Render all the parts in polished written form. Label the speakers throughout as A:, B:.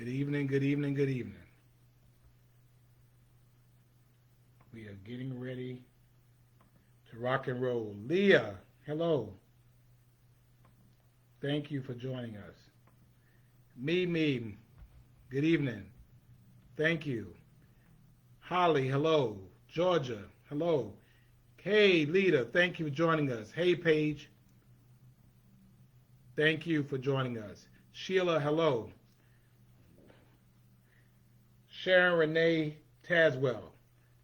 A: Good evening, good evening, good evening. We are getting ready to rock and roll. Leah, hello. Thank you for joining us. Me, good evening. Thank you. Holly, hello. Georgia, hello. Hey, Lita, thank you for joining us. Hey, Paige, thank you for joining us. Sheila, hello. Sharon Renee Taswell,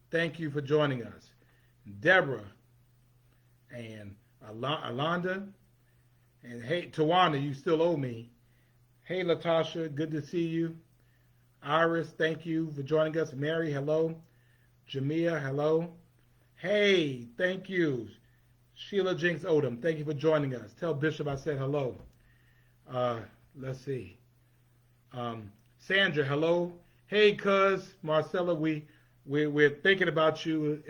A: thank you for joining us. Deborah and Alonda, and hey, Tawana, you still owe me. Hey, Latasha, good to see you. Iris, thank you for joining us. Mary, hello. Jamia, hello. Hey, thank you. Sheila Jinks Odom, thank you for joining us. Tell Bishop I said hello. Let's see. Sandra, hello. Hey, cuz Marcella, we're thinking about you.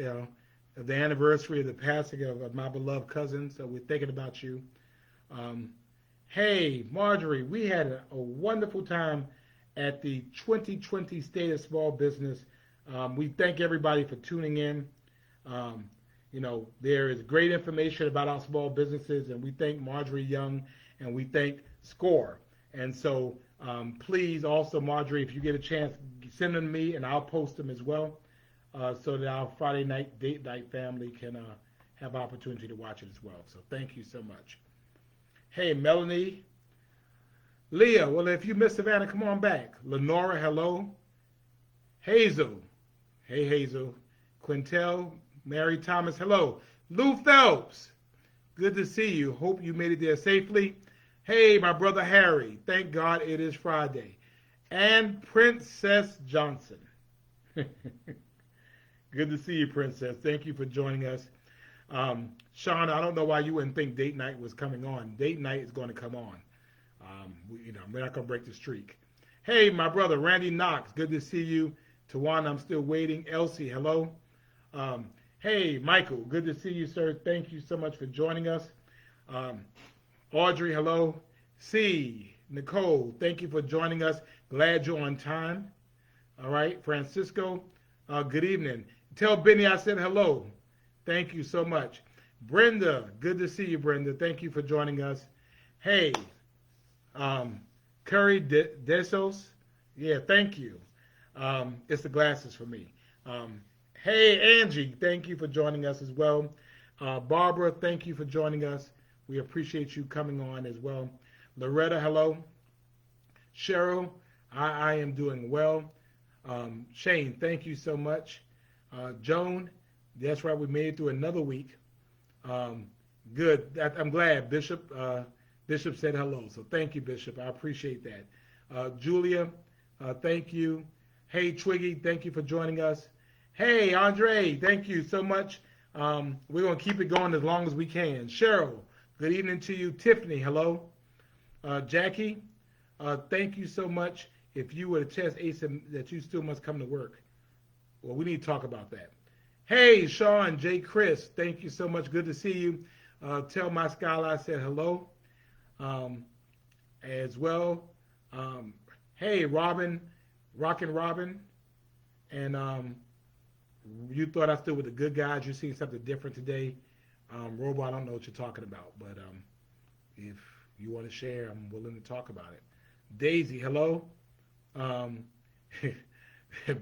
A: The anniversary of the passing of my beloved cousin, so we're thinking about you. Hey, Marjorie, we had a wonderful time at the 2020 State of Small Business. We thank everybody for tuning in. There is great information about our small businesses, and we thank Marjorie Young, and we thank SCORE. And so please also, Marjorie, if you get a chance, send them to me, and I'll post them as well, so that our Friday night date night family can have opportunity to watch it as well. So thank you so much. Hey, Melanie. Leah, well, if you miss Savannah, come on back. Lenora, hello. Hazel. Hey, Hazel. Quintel, Mary Thomas, hello. Lou Phelps, good to see you. Hope you made it there safely. Hey, my brother Harry, thank God it is Friday. And Princess Johnson. Good to see you, Princess. Thank you for joining us. Sean, I don't know why you wouldn't think date night was coming on. Date night is going to come on. We're not going to break the streak. Hey, my brother Randy Knox, good to see you. Tawana, I'm still waiting. Elsie, hello. Hey, Michael, good to see you, sir. Thank you so much for joining us. Audrey, hello. C, Nicole, thank you for joining us. Glad you're on time. All right, Francisco, good evening. Tell Benny I said hello. Thank you so much. Brenda, good to see you, Brenda. Thank you for joining us. Hey, Curry Desos, yeah, thank you. It's the glasses for me. Hey, Angie, thank you for joining us as well. Barbara, thank you for joining us. We appreciate you coming on as well. Loretta, hello. Cheryl, I am doing well. Shane, thank you so much. Joan, that's right, we made it through another week. Good, I'm glad. Bishop said hello, so thank you, Bishop. I appreciate that. Julia, thank you. Hey, Twiggy, thank you for joining us. Hey, Andre, thank you so much. We're going to keep it going as long as we can. Cheryl, good evening to you. Tiffany, hello. Jackie, thank you so much. If you were to test ASIM, that you still must come to work. Well, we need to talk about that. Hey, Sean, J. Chris, thank you so much. Good to see you. Tell my Skylar I said hello as well. Hey, Robin, Rockin' Robin, and you thought I still with the good guys. You're seeing something different today. Robo, I don't know what you're talking about, but if you want to share, I'm willing to talk about it. Daisy, hello.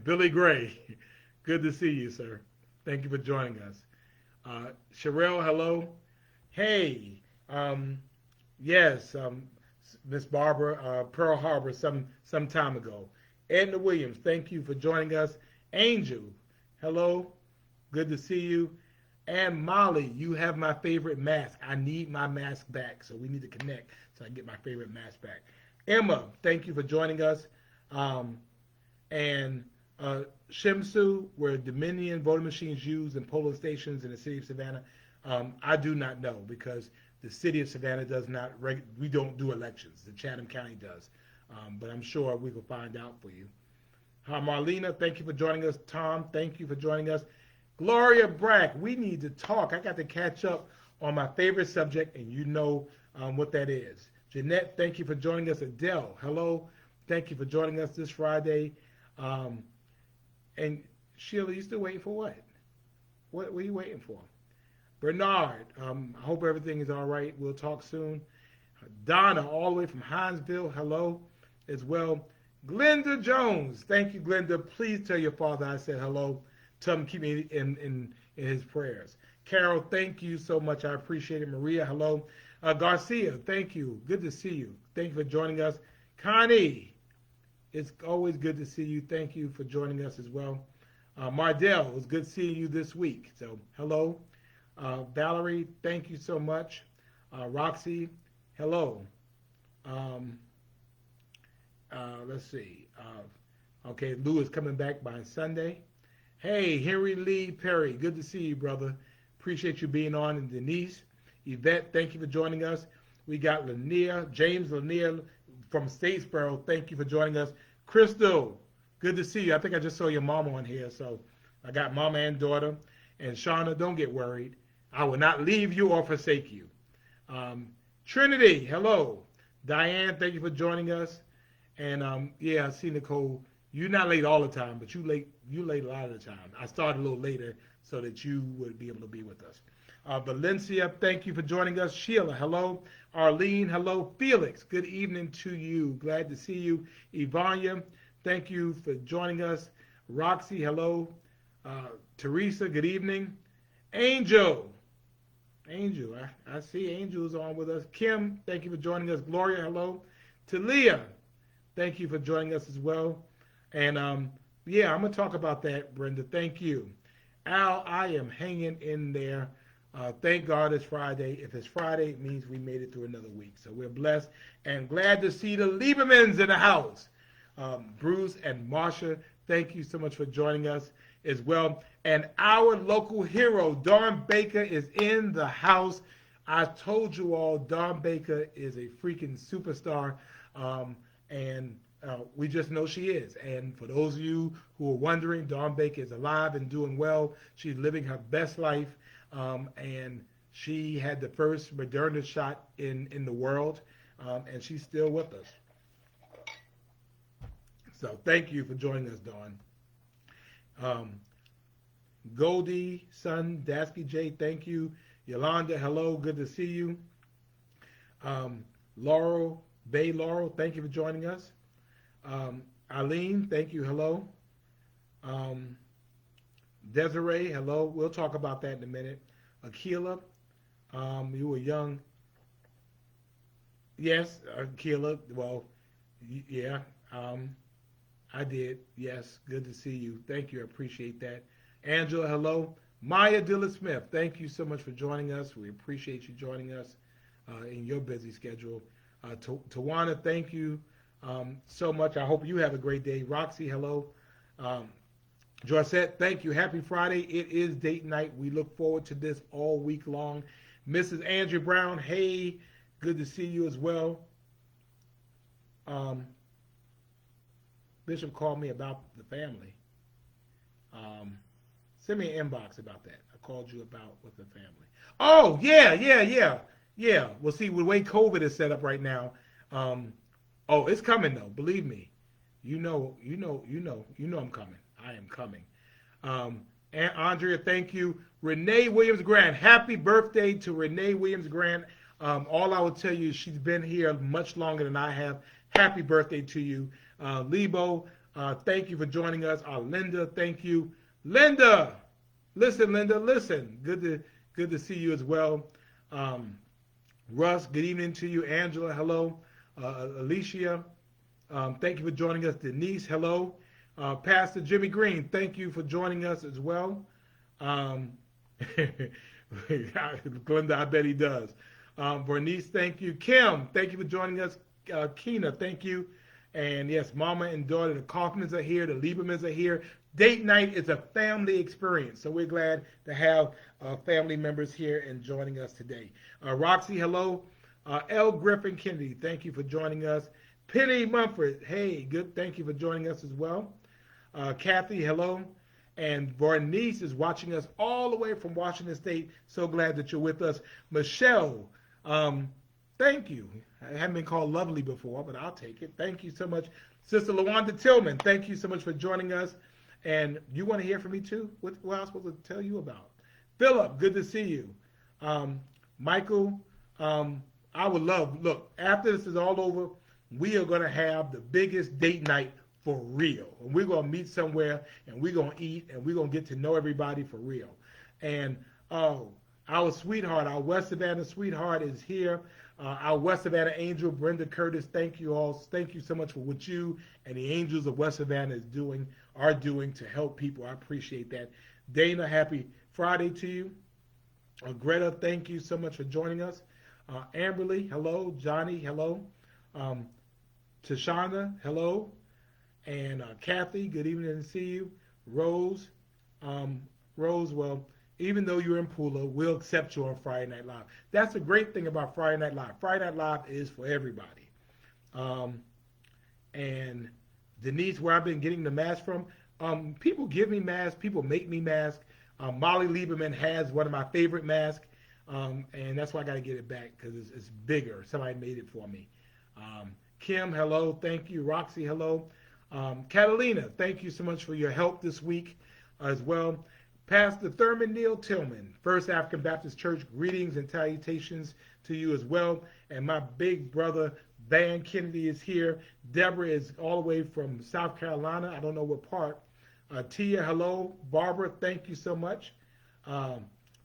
A: Billy Gray, good to see you, sir. Thank you for joining us. Sherelle, hello. Hey, yes, Miss Barbara, Pearl Harbor some time ago. Edna Williams, thank you for joining us. Angel, hello, good to see you. And Molly, you have my favorite mask. I need my mask back, so we need to connect so I can get my favorite mask back. Emma, thank you for joining us. And Shimsu, where Dominion voting machines used in polling stations in the city of Savannah, I do not know because the city of Savannah does not, we don't do elections. The Chatham County does. But I'm sure we will find out for you. Marlena, thank you for joining us. Tom, thank you for joining us. Gloria Brack, we need to talk. I got to catch up on my favorite subject, and you know what that is. Jeanette, thank you for joining us. Adele, hello. thank you for joining us this Friday. And Sheila, you still waiting for what? What are you waiting for? Bernard, I hope everything is all right. We'll talk soon. Donna, all the way from Hinesville, hello as well. Glenda Jones, thank you, Glenda. Please tell your father I said hello. Tell him to keep me in his prayers. Carol, thank you so much. I appreciate it. Maria, hello. Garcia, thank you. Good to see you. Thank you for joining us. Connie, it's always good to see you. Thank you for joining us as well. Mardell, it was good seeing you this week. So, hello. Valerie, thank you so much. Roxy, hello. Let's see. Okay, Lou is coming back by Sunday. Hey, Henry Lee Perry, good to see you, brother. Appreciate you being on. And Denise, Yvette, thank you for joining us. We got Lanier, James Lanier from Statesboro, thank you for joining us. Crystal, good to see you. I think I just saw your mama on here, so I got mama and daughter. And Shauna, don't get worried. I will not leave you or forsake you. Trinity, hello. Diane, thank you for joining us. And yeah, I see Nicole. You're not late all the time, but you late a lot of the time. I started a little later so that you would be able to be with us. Valencia, thank you for joining us. Sheila, hello. Arlene, hello. Felix, good evening to you. Glad to see you. Ivania, thank you for joining us. Roxy, hello. Teresa, good evening. Angel, I see Angel's on with us. Kim, thank you for joining us. Gloria, hello. Talia, thank you for joining us as well. And yeah, I'm going to talk about that, Brenda. Thank you. Al, I am hanging in there. Thank God it's Friday. If it's Friday, it means we made it through another week. So we're blessed and glad to see the Liebermans in the house. Bruce and Marsha, thank you so much for joining us as well. And our local hero, Dawn Baker, is in the house. I told you all, Dawn Baker is a freaking superstar. And we just know she is. And for those of you who are wondering, Dawn Baker is alive and doing well. She's living her best life. And she had the first Moderna shot in the world. And she's still with us. So thank you for joining us, Dawn. Goldie, Son, Dasky J, thank you. Yolanda, hello, good to see you. Laurel, Bay Laurel, thank you for joining us. Eileen, thank you, hello. Desiree, hello. We'll talk about that in a minute. Akila, you were young. Yes, Akila, well, yeah, I did. Yes, good to see you. Thank you, I appreciate that. Angela, hello. Maya Dillard-Smith, thank you so much for joining us. We appreciate you joining us in your busy schedule. Tawana, thank you so much. I hope you have a great day. Roxy, hello. Joycette, thank you. Happy Friday. It is date night. We look forward to this all week long. Mrs. Andrew Brown, hey, good to see you as well. Bishop called me about the family. Send me an inbox about that. I called you about with the family. Oh, yeah. Well, see, the way COVID is set up right now, oh, it's coming though. Believe me. You know I'm coming. I am coming. And Andrea, thank you. Renee Williams Grant, happy birthday to Renee Williams Grant. All I will tell you is she's been here much longer than I have. Happy birthday to you. Lebo, thank you for joining us. Linda, thank you. Linda, listen. Good to see you as well. Russ, good evening to you. Angela, hello. Alicia, thank you for joining us. Denise, hello. Pastor Jimmy Green, thank you for joining us as well. Glenda, I bet he does. Bernice, thank you. Kim, thank you for joining us. Keena, thank you. And yes, mama and daughter, the Kaufmans are here, the Liebermans are here. Date night is a family experience, so we're glad to have family members here and joining us today. Roxy, hello. L. Griffin Kennedy, thank you for joining us. Penny Mumford, hey, good, thank you for joining us as well. Kathy, hello. And Bernice is watching us all the way from Washington State. So glad that you're with us. Michelle, thank you. I haven't been called lovely before, but I'll take it. Thank you so much. Sister LaWanda Tillman, thank you so much for joining us. And you want to hear from me too? What else was I supposed to tell you about? Philip, good to see you. Michael, I would love, look, after this is all over, we are going to have the biggest date night for real. And we're going to meet somewhere and we're going to eat and we're going to get to know everybody for real. And our sweetheart, our West Savannah sweetheart is here. Our West Savannah angel, Brenda Curtis, thank you all. Thank you so much for what you and the angels of West Savannah are doing to help people. I appreciate that. Dana, happy Friday to you. Greta, thank you so much for joining us. Amberly, hello. Johnny, hello. Tashana, hello. And Kathy, good evening and see you. Rose, well, even though you're in Pula, we'll accept you on Friday Night Live. That's the great thing about Friday Night Live. Friday Night Live is for everybody. And Denise, where I've been getting the mask from, people give me masks. People make me masks. Molly Lieberman has one of my favorite masks, and that's why I got to get it back because it's bigger. Somebody made it for me. Kim, hello. Thank you. Roxy, hello. Catalina, thank you so much for your help this week as well. Pastor Thurman Neal Tillman, First African Baptist Church, greetings and salutations to you as well. And my big brother, Van Kennedy, is here. Deborah is all the way from South Carolina. I don't know what part. Tia, hello. Barbara, thank you so much.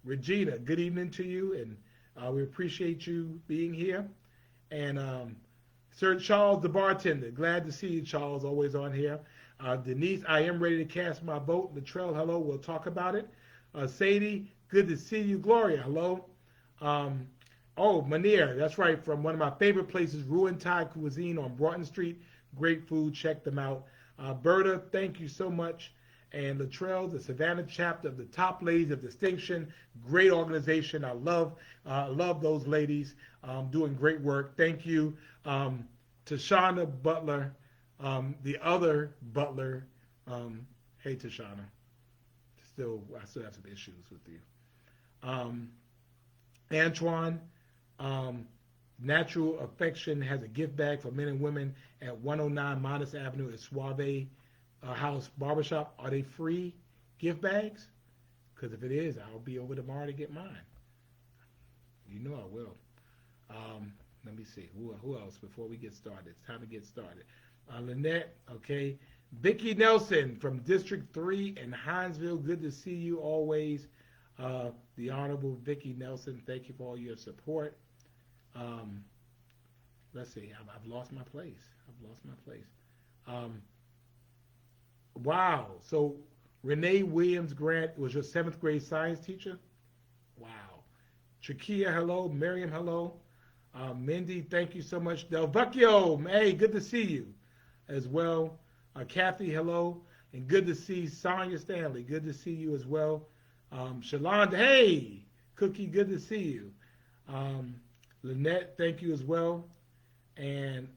A: Regina, good evening to you, and we appreciate you being here. And Sir Charles, the bartender, glad to see you, Charles, always on here. Denise, I am ready to cast my vote. Latrell, hello, we'll talk about it. Sadie, good to see you. Gloria, hello. Manir, that's right, from one of my favorite places, Ruin Thai Cuisine on Broughton Street. Great food, check them out. Berta, thank you so much. And Latrell, the Savannah chapter of the Top Ladies of Distinction, great organization. I love those ladies doing great work. Thank you. Tashana Butler, the other Butler. Hey, Tashana. I still have some issues with you. Antoine, Natural Affection has a gift bag for men and women at 109 Modest Avenue at Suave House Barbershop. Are they free gift bags? Because if it is, I'll be over tomorrow to get mine. You know I will. Let me see. Who else before we get started? It's time to get started. Lynette, okay. Vicki Nelson from District 3 in Hinesville. Good to see you always. The Honorable Vicki Nelson, thank you for all your support. Let's see. I've lost my place. Wow. So Renee Williams Grant was your 7th grade science teacher? Wow. Chakia, hello. Miriam, hello. Mindy, thank you so much. Del Vecchio, hey, good to see you as well. Kathy, hello. And good to see Sonia Stanley. Good to see you as well. Shalonda, hey. Cookie, good to see you. Lynette, thank you as well. And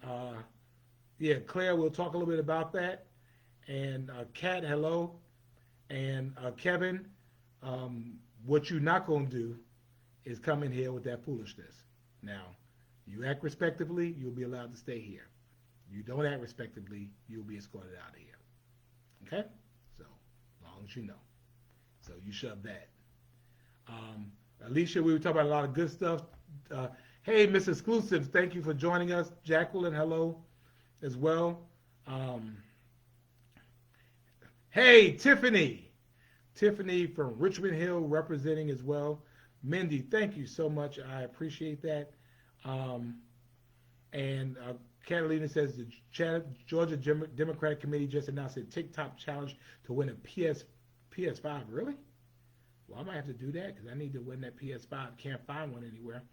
A: Claire, we'll talk a little bit about that. And Kat, hello. And Kevin, what you're not going to do is come in here with that foolishness. Now, you act respectably, you'll be allowed to stay here. You don't act respectably, you'll be escorted out of here. Okay? So, as long as you know. So, you shove that. Alicia, we were talking about a lot of good stuff. Hey, Miss Exclusives, thank you for joining us. Jacqueline, hello as well. Hey, Tiffany. Tiffany from Richmond Hill representing as well. Mindy, thank you so much. I appreciate that. And Catalina says the Georgia Democratic Committee just announced a TikTok challenge to win a PS5. Really? Well, I might have to do that because I need to win that PS5. Can't find one anywhere.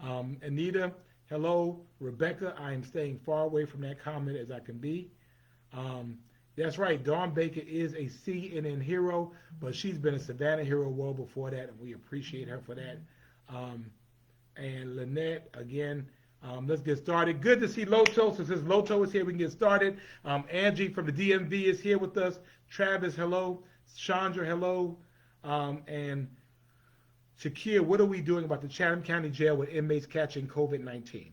A: Anita, hello. Rebecca, I am staying far away from that comment as I can be. That's right. Dawn Baker is a CNN hero, but she's been a Savannah hero well before that, and we appreciate her for that. And Lynette, again, let's get started. Good to see Loto. So since Loto is here, we can get started. Angie from the DMV is here with us. Travis, hello. Chandra, hello. And Shakir, what are we doing about the Chatham County Jail with inmates catching COVID-19?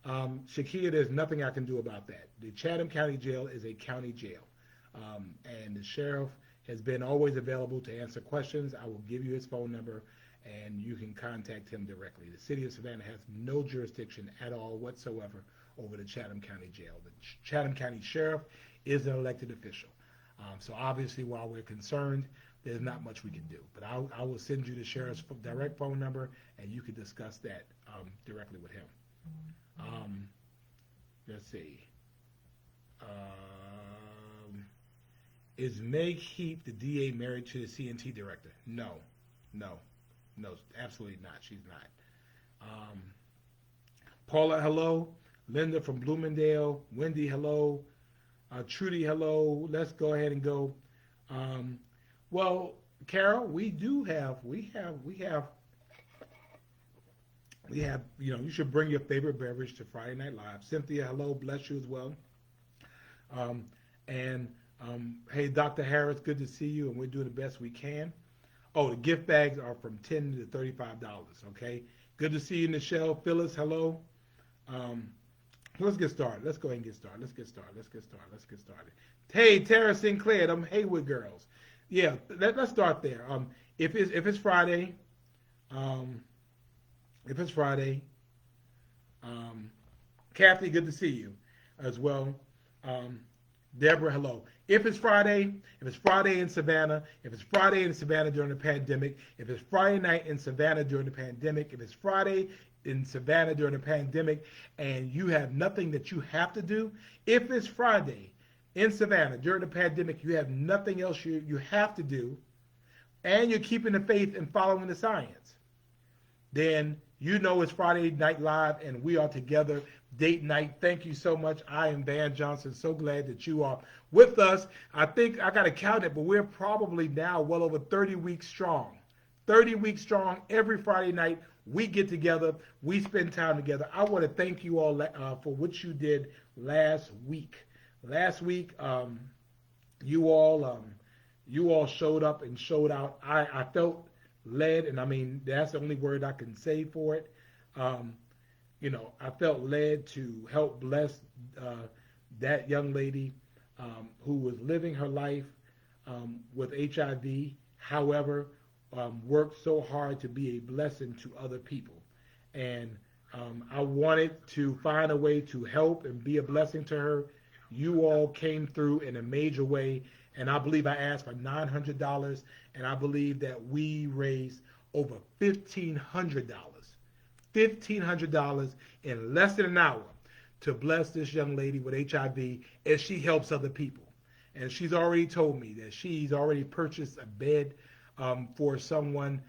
A: Shakia, there's nothing I can do about that. The Chatham County Jail is a county jail, and the sheriff has been always available to answer questions. I will give you his phone number, and you can contact him directly. The city of Savannah has no jurisdiction at all whatsoever over the Chatham County Jail. The Chatham County Sheriff is an elected official. So obviously, while we're concerned, there's not much we can do. But I will send you the sheriff's direct phone number, and you can discuss that directly with him. Let's see. Is Meg Heap, the DA, married to the CNT director? No, absolutely not. She's not. Paula, hello. Linda from Bloomingdale. Wendy, hello. Trudy, hello. Let's go ahead and go. Well, Carol, we have, you should bring your favorite beverage to Friday Night Live. Cynthia, hello. Bless you as well. Hey, Dr. Harris, good to see you, and we're doing the best we can. Oh, the gift bags are from $10 to $35, okay? Good to see you, Nichelle. Phyllis, hello. Let's get started. Let's go ahead and get started. Let's get started. Hey, Tara Sinclair, them Haywood girls. Yeah, let's start there. If it's Friday, Kathy, good to see you as well. Deborah, hello. If it's Friday in Savannah, if it's Friday in Savannah during the pandemic, if it's Friday night in Savannah during the pandemic, if it's Friday in Savannah during the pandemic, and you have nothing that you have to do, if it's Friday in Savannah during the pandemic, you have nothing else you have to do, and you're keeping the faith and following the science, then you know it's Friday Night Live, and we are together, date night. Thank you so much. I am Van Johnson. So glad that you are with us. I think I got to count it, but we're probably now well over 30 weeks strong. 30 weeks strong. Every Friday night, we get together. We spend time together. I want to thank you all for what you did last week. Last week, you all showed up and showed out. I felt led, and I mean, that's the only word I can say for it. I felt led to help bless that young lady who was living her life with HIV, however, worked so hard to be a blessing to other people. And I wanted to find a way to help and be a blessing to her. You all came through in a major way, and I believe I asked for $900, and I believe that we raised over $1,500 in less than an hour to bless this young lady with HIV as she helps other people. And she's already told me that she's already purchased a bed for someone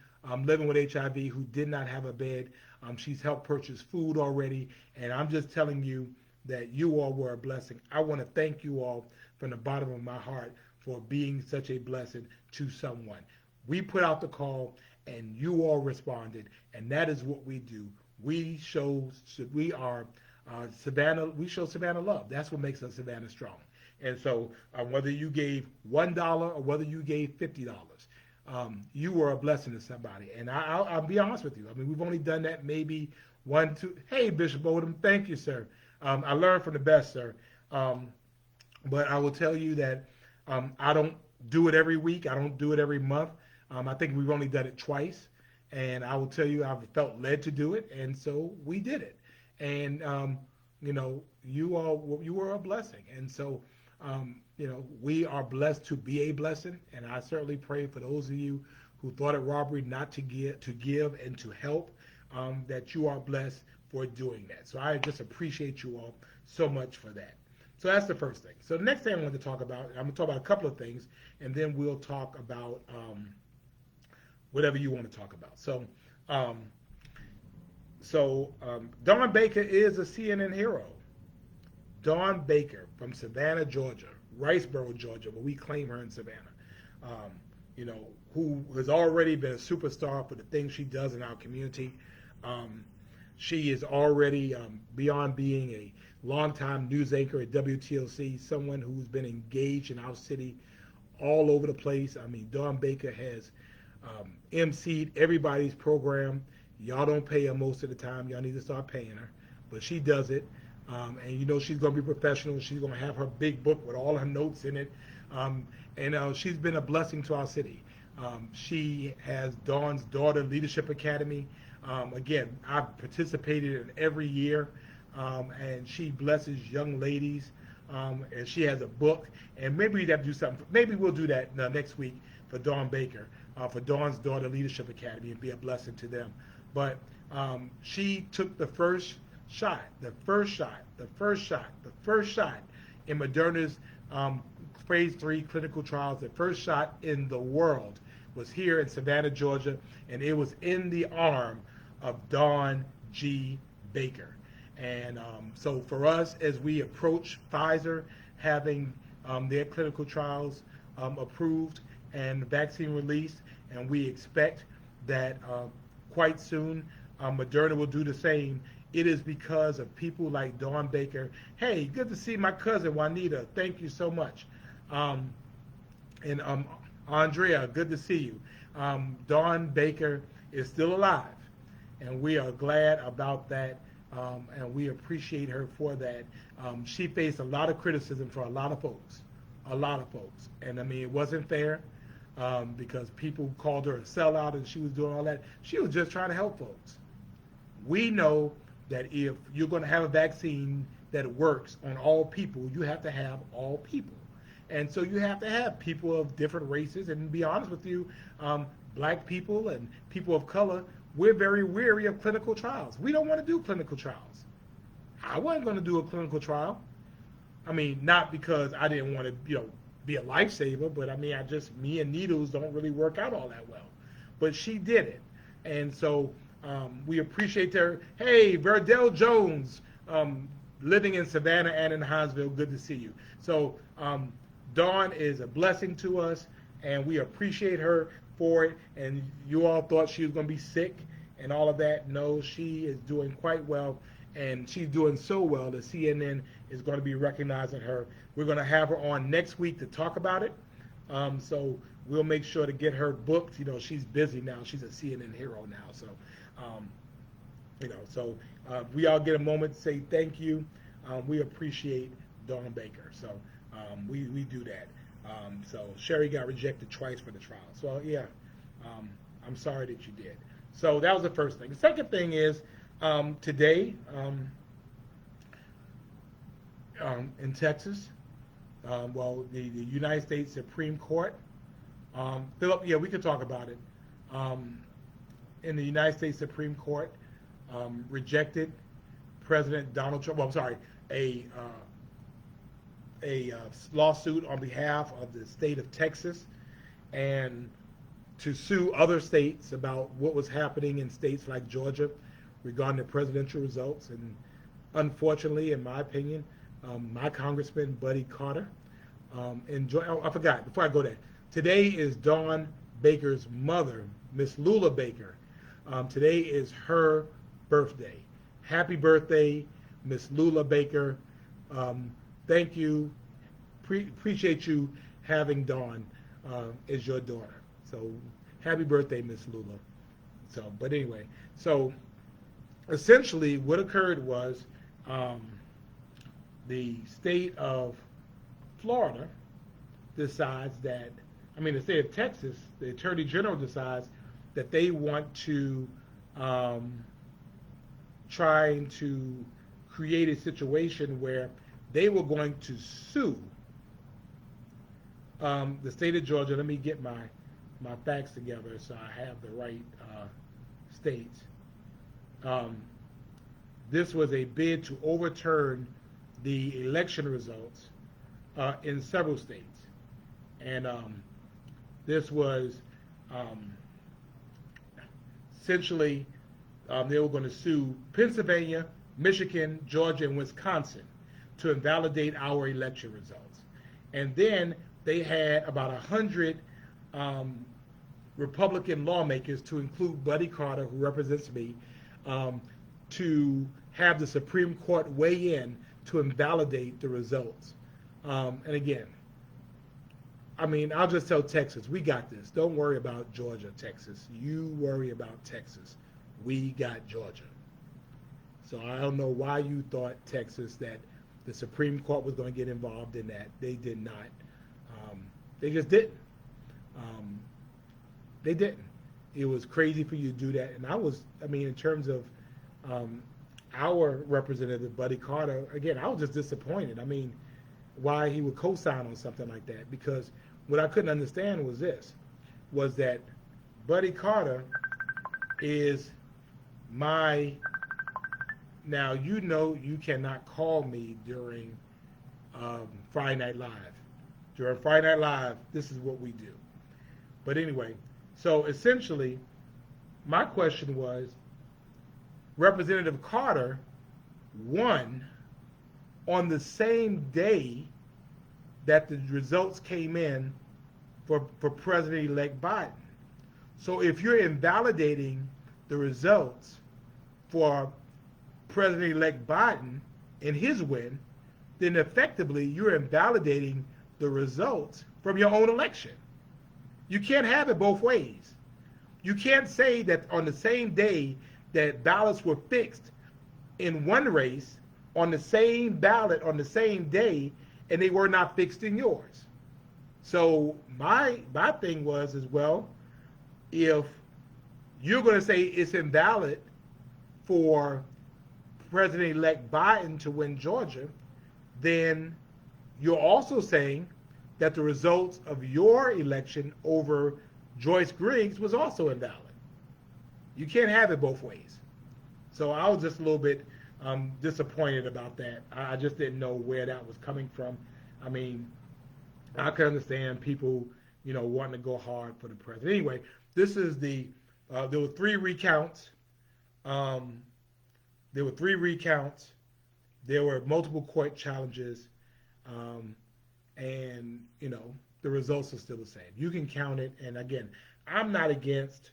A: living with HIV who did not have a bed. She's helped purchase food already, and I'm just telling you that you all were a blessing. I want to thank you all from the bottom of my heart for being such a blessing to someone. We put out the call, and you all responded, and that is what we do. We show Savannah love. That's what makes us Savannah strong. And so whether you gave $1 or whether you gave $50, you were a blessing to somebody. And I'll be honest with you. I mean, we've only done that maybe 1, 2. Hey, Bishop Odom, thank you, sir. I learned from the best, sir. But I will tell you that I don't do it every week. I don't do it every month. I think we've only done it twice. And I will tell you, I've felt led to do it. And so we did it. And, you were a blessing. And so, we are blessed to be a blessing. And I certainly pray for those of you who thought it robbery not to give and to help, that you are blessed for doing that. So I just appreciate you all so much for that. So that's the first thing. So the next thing I want to talk about, I'm going to talk about a couple of things, and then we'll talk about whatever you want to talk about. So Dawn Baker is a CNN hero. Dawn Baker from Savannah, Georgia, Riceboro, Georgia, where we claim her in Savannah, who has already been a superstar for the things she does in our community. She is already, beyond being a longtime news anchor at WTLC, someone who's been engaged in our city all over the place. I mean, Dawn Baker has emceed everybody's program. Y'all don't pay her most of the time. Y'all need to start paying her. but she does it. And you know she's going to be professional. She's going to have her big book with all her notes in it. And she's been a blessing to our city. She has Dawn's Daughter Leadership Academy. Again, I've participated in every year, and she blesses young ladies. And she has a book, and maybe we'd have to do something. Maybe we'll do that next week for Dawn Baker, for Dawn's Daughter Leadership Academy, and be a blessing to them. But she took the first shot in Moderna's phase 3 clinical trials. The first shot in the world was here in Savannah, Georgia, and it was in the arm of Dawn G. Baker. And so for us, as we approach Pfizer having their clinical trials approved and vaccine released, and we expect that quite soon Moderna will do the same, it is because of people like Dawn Baker. Hey, good to see my cousin Juanita. Thank you so much. And Andrea, good to see you. Dawn Baker is still alive, and we are glad about that. And we appreciate her for that. She faced a lot of criticism for a lot of folks. And I mean, it wasn't fair because people called her a sellout and she was doing all that. She was just trying to help folks. We know that if you're going to have a vaccine that works on all people, you have to have all people. And so you have to have people of different races. And to be honest with you, black people and people of color, we're very weary of clinical trials. We don't want to do clinical trials. I wasn't going to do a clinical trial. I mean, not because I didn't want to, be a lifesaver, but I mean, me and needles don't really work out all that well. But she did it. And so we appreciate her. Hey, Verdell Jones, living in Savannah and in Hinesville, good to see you. So Dawn is a blessing to us, and we appreciate her for it. And you all thought she was going to be sick and all of that. No, she is doing quite well, and she's doing so well that CNN is going to be recognizing her. We're going to have her on next week to talk about it. So we'll make sure to get her booked. She's busy now. She's a CNN hero now. So, we all get a moment to say thank you. We appreciate Dawn Baker. So we do that. So Sherry got rejected twice for the trial. So yeah, I'm sorry that you did. So that was the first thing. The second thing is today in Texas, the United States Supreme Court, Philip, yeah, we could talk about it. In the United States Supreme Court, rejected President Donald Trump. Well, I'm sorry, a lawsuit on behalf of the state of Texas, and to sue other states about what was happening in states like Georgia regarding the presidential results. And unfortunately, in my opinion, my Congressman Buddy Carter, I forgot, before I go there, today is Dawn Baker's mother, Miss Lula Baker. Today is her birthday. Happy birthday, Miss Lula Baker. Thank you. Appreciate you having Dawn as your daughter. So happy birthday, Miss Lula. But anyway, so essentially what occurred was the state of Florida decides that, the state of Texas, the Attorney General decides that they want to try to create a situation where they were going to sue the state of Georgia. Let me get my facts together so I have the right states. This was a bid to overturn the election results in several states. And this was essentially they were going to sue Pennsylvania, Michigan, Georgia, and Wisconsin to invalidate our election results. And then they had about 100 Republican lawmakers, to include Buddy Carter, who represents me, to have the Supreme Court weigh in to invalidate the results. And again, I'll just tell Texas, we got this. Don't worry about Georgia, Texas. You worry about Texas. We got Georgia. So I don't know why you thought, Texas, that the Supreme Court was going to get involved in that. They did not. Um, they just didn't. Um, they didn't. It was crazy for you to do that. And I mean, in terms of um, our representative, Buddy Carter, again, I was just disappointed. I mean, why he would co-sign on something like that. Because what I couldn't understand was that Buddy Carter is my, now you know you cannot call me during Friday Night Live. During Friday Night Live, this is what we do. But anyway, so essentially, my question was, Representative Carter won on the same day that the results came in for President-elect Biden. So if you're invalidating the results for President-elect Biden in his win, then effectively you're invalidating the results from your own election. You can't have it both ways. You can't say that on the same day that ballots were fixed in one race, on the same ballot on the same day, and they were not fixed in yours. So my thing was as well, if you're going to say it's invalid for President-elect Biden to win Georgia, then you're also saying that the results of your election over Joyce Griggs was also invalid. You can't have it both ways. So I was just a little bit disappointed about that. I just didn't know where that was coming from. I mean, I can understand people, wanting to go hard for the president. Anyway, this is there were 3 recounts. There were multiple court challenges. And, the results are still the same. You can count it. And again, I'm not against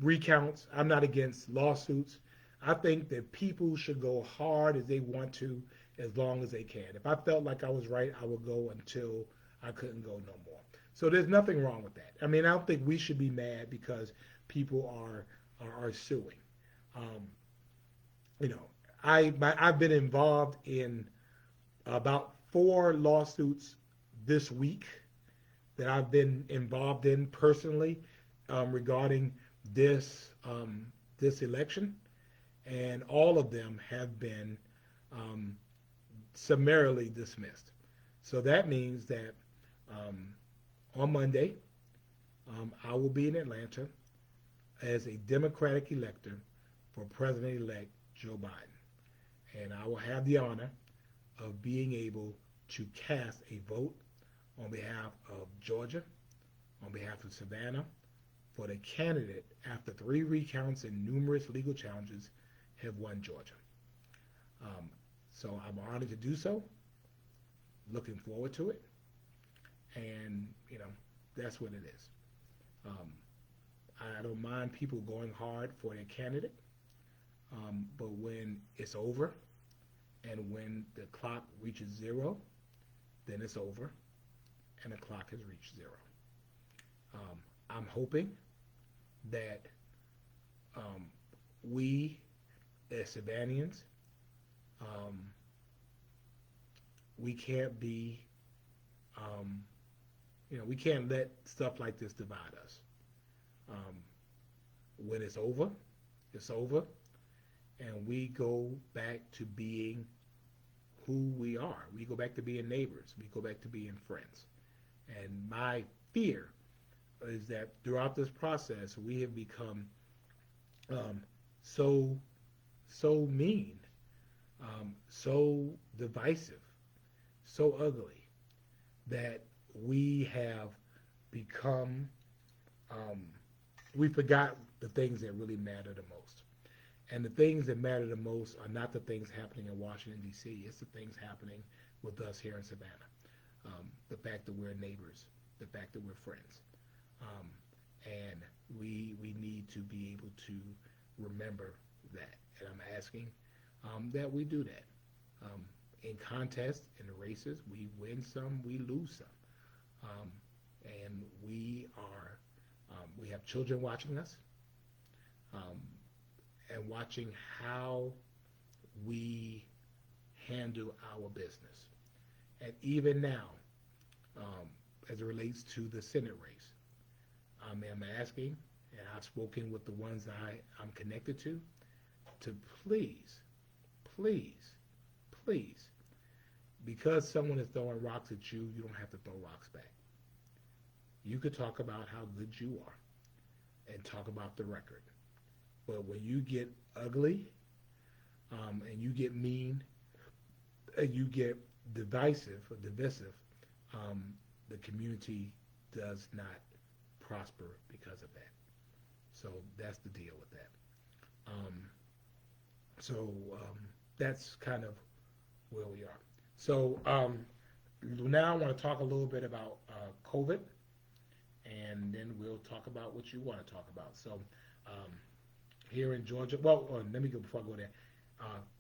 A: recounts. I'm not against lawsuits. I think that people should go hard as they want to, as long as they can. If I felt like I was right, I would go until I couldn't go no more. So there's nothing wrong with that. I mean, I don't think we should be mad because people are suing. I've been involved in about 4 lawsuits this week that I've been involved in personally regarding this election, and all of them have been summarily dismissed. So that means that on Monday, I will be in Atlanta as a Democratic elector for President-elect Joe Biden. And I will have the honor of being able to cast a vote on behalf of Georgia, on behalf of Savannah, for the candidate after 3 recounts and numerous legal challenges have won Georgia. So I'm honored to do so. Looking forward to it. And, that's what it is. I don't mind people going hard for their candidate. But when it's over and when the clock reaches 0, then it's over and the clock has reached 0. I'm hoping that we as Savannans, we can't be, we can't let stuff like this divide us. When it's over, and we go back to being who we are. We go back to being neighbors. We go back to being friends. And my fear is that throughout this process, we have become so mean, so divisive, so ugly, that we have become, we forgot the things that really matter the most. And the things that matter the most are not the things happening in Washington, D.C. It's the things happening with us here in Savannah. The fact that we're neighbors, the fact that we're friends. And we need to be able to remember that. And I'm asking that we do that. In contests, in the races, we win some, we lose some. And we have children watching us. and watching how we handle our business. And even now, um, as it relates to the Senate race, I'm asking, and I've spoken with the ones I'm connected to please, please, please, because someone is throwing rocks at you, you don't have to throw rocks back. You could talk about how good you are and talk about the record. But when you get ugly, and you get mean, and you get divisive or divisive, um, the community does not prosper because of that. So that's the deal with that. Um, so that's kind of where we are. So now I want to talk a little bit about COVID, and then we'll talk about what you want to talk about. So um, here in Georgia, well, let me go before I go there.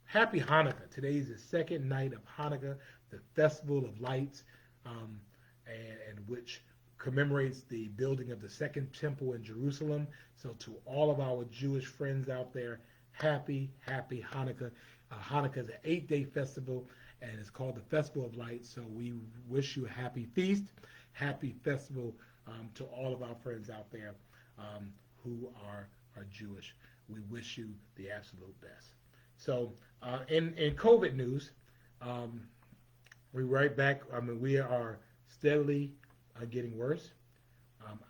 A: Happy Hanukkah. Today is the second night of Hanukkah, the Festival of Lights, and which commemorates the building of the second temple in Jerusalem. So to all of our Jewish friends out there, happy Hanukkah. Hanukkah is an 8-day festival, and it's called the Festival of Lights. So we wish you a happy feast, happy festival to all of our friends out there who are Jewish. We wish you the absolute best. So in COVID news, we're right back. I mean, we are steadily getting worse.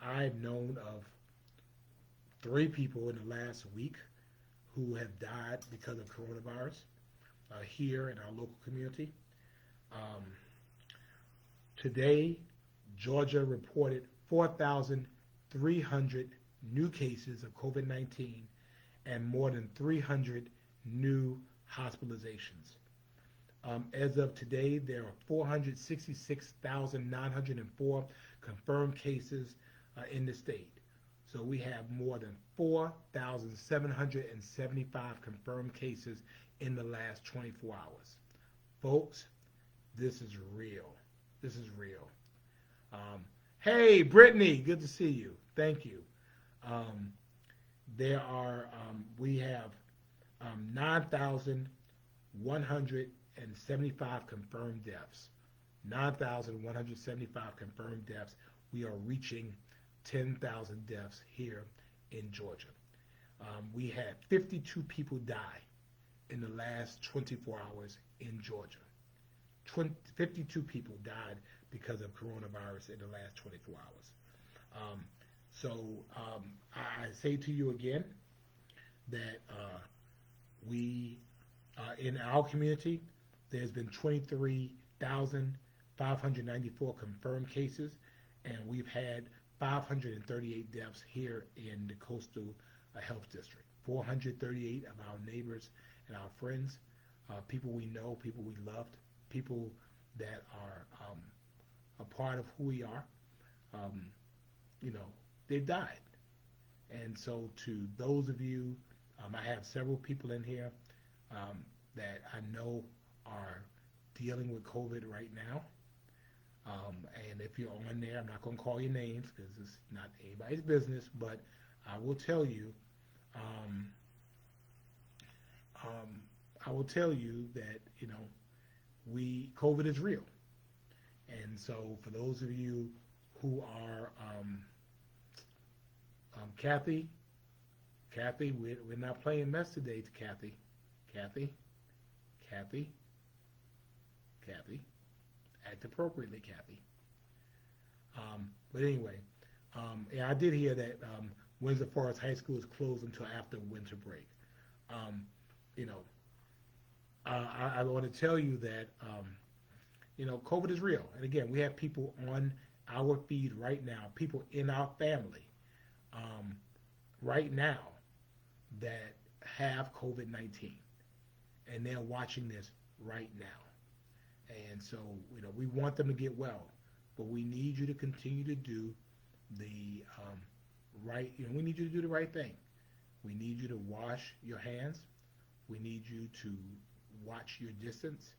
A: I've known of 3 people in the last week who have died because of coronavirus here in our local community. Today, Georgia reported 4,300 new cases of COVID-19 and more than 300 new hospitalizations. As of today, there are 466,904 confirmed cases in the state. So we have more than 4,775 confirmed cases in the last 24 hours. Folks, this is real. This is real. Hey, Brittany, good to see you. Thank you. We have 9,175 confirmed deaths. 9,175 confirmed deaths. We are reaching 10,000 deaths here in Georgia. We had 52 people die in the last 24 hours in Georgia. 52 people died because of coronavirus in the last 24 hours. I say to you again that in our community, there's been 23,594 confirmed cases, and we've had 538 deaths here in the coastal health district. 438 of our neighbors and our friends, people we know, people we loved, people that are a part of who we are, they've died. And so to those of you, I have several people in here that I know are dealing with COVID right now. And if you're on there, I'm not going to call your names because it's not anybody's business, but I will tell you, that, COVID is real. And so for those of you who are, Kathy, we're not playing mess today, Kathy. Act appropriately, Kathy. But anyway, I did hear that Windsor Forest High School is closed until after winter break. I want to tell you that, COVID is real. And again, we have people on our feed right now, people in our family right now that have COVID-19. And they're watching this right now. And so, we want them to get well, but we need you to continue to do the right, we need you to do the right thing. We need you to wash your hands. We need you to watch your distance,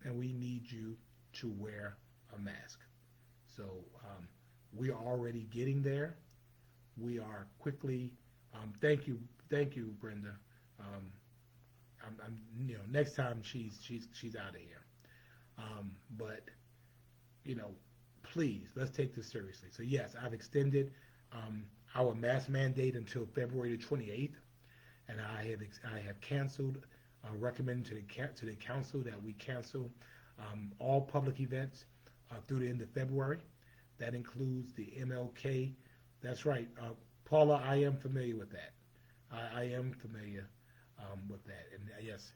A: and we need you to wear a mask. So we are already getting there. We are quickly, thank you, Brenda. Um, next time she's out of here. But you know, please let's take this seriously. So yes, I've extended um, our mask mandate until February the 28th, and I have canceled, recommended to the council that we cancel all public events through the end of February. That includes the MLK. That's right, Paula. I am familiar with that. I am familiar with that, and yes,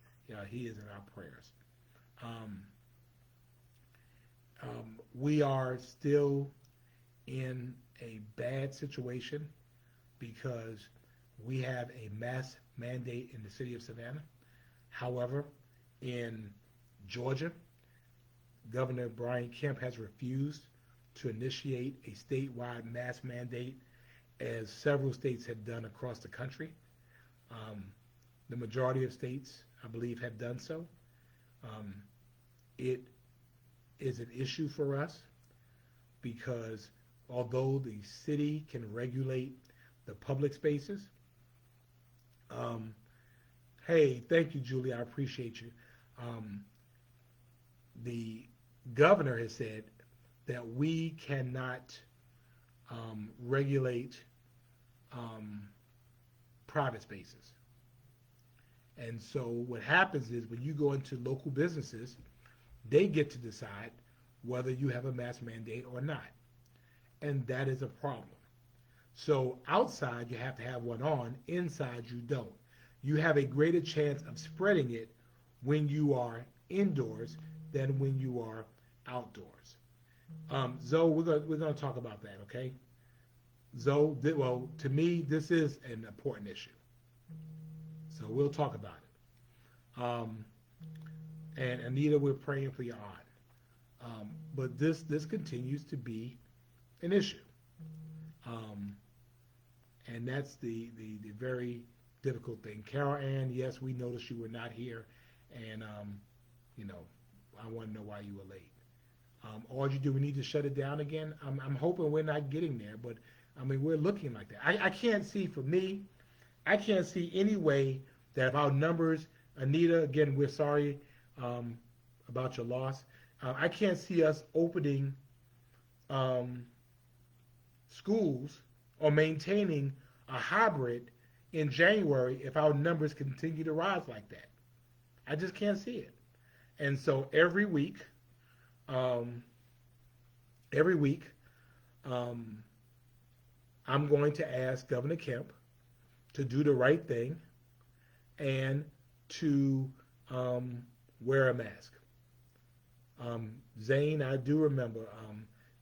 A: he is in our prayers. Um, we are still in a bad situation because we have a mask mandate in the city of Savannah. However, in Georgia, Governor Brian Kemp has refused to initiate a statewide mask mandate as several states have done across the country. Um, the majority of states, I believe, have done so. Um, it is an issue for us because although the city can regulate the public spaces, um, hey, thank you, Julie, I appreciate you. Um, the governor has said that we cannot regulate um, private spaces. And so what happens is when you go into local businesses, they get to decide whether you have a mask mandate or not. And that is a problem. So outside, you have to have one on. Inside, you don't. You have a greater chance of spreading it when you are indoors than when you are outdoors. Zoe, we're gonna talk about that, okay? Zoe, well, to me, this is an important issue. So we'll talk about it. And Anita, we're praying for your aunt. But this continues to be an issue. And that's the very difficult thing. Carol Ann, yes, we noticed you were not here, and you know, I want to know why you were late. Audrey, do we need to shut it down again? I'm hoping we're not getting there, but I mean, we're looking like that. I can't see, for me, I can't see any way that if our numbers, Anita, again, we're sorry about your loss. I can't see us opening schools or maintaining a hybrid in January if our numbers continue to rise like that. I just can't see it. And so um, every week, I'm going to ask Governor Kemp to do the right thing and to wear a mask. Zane, I do remember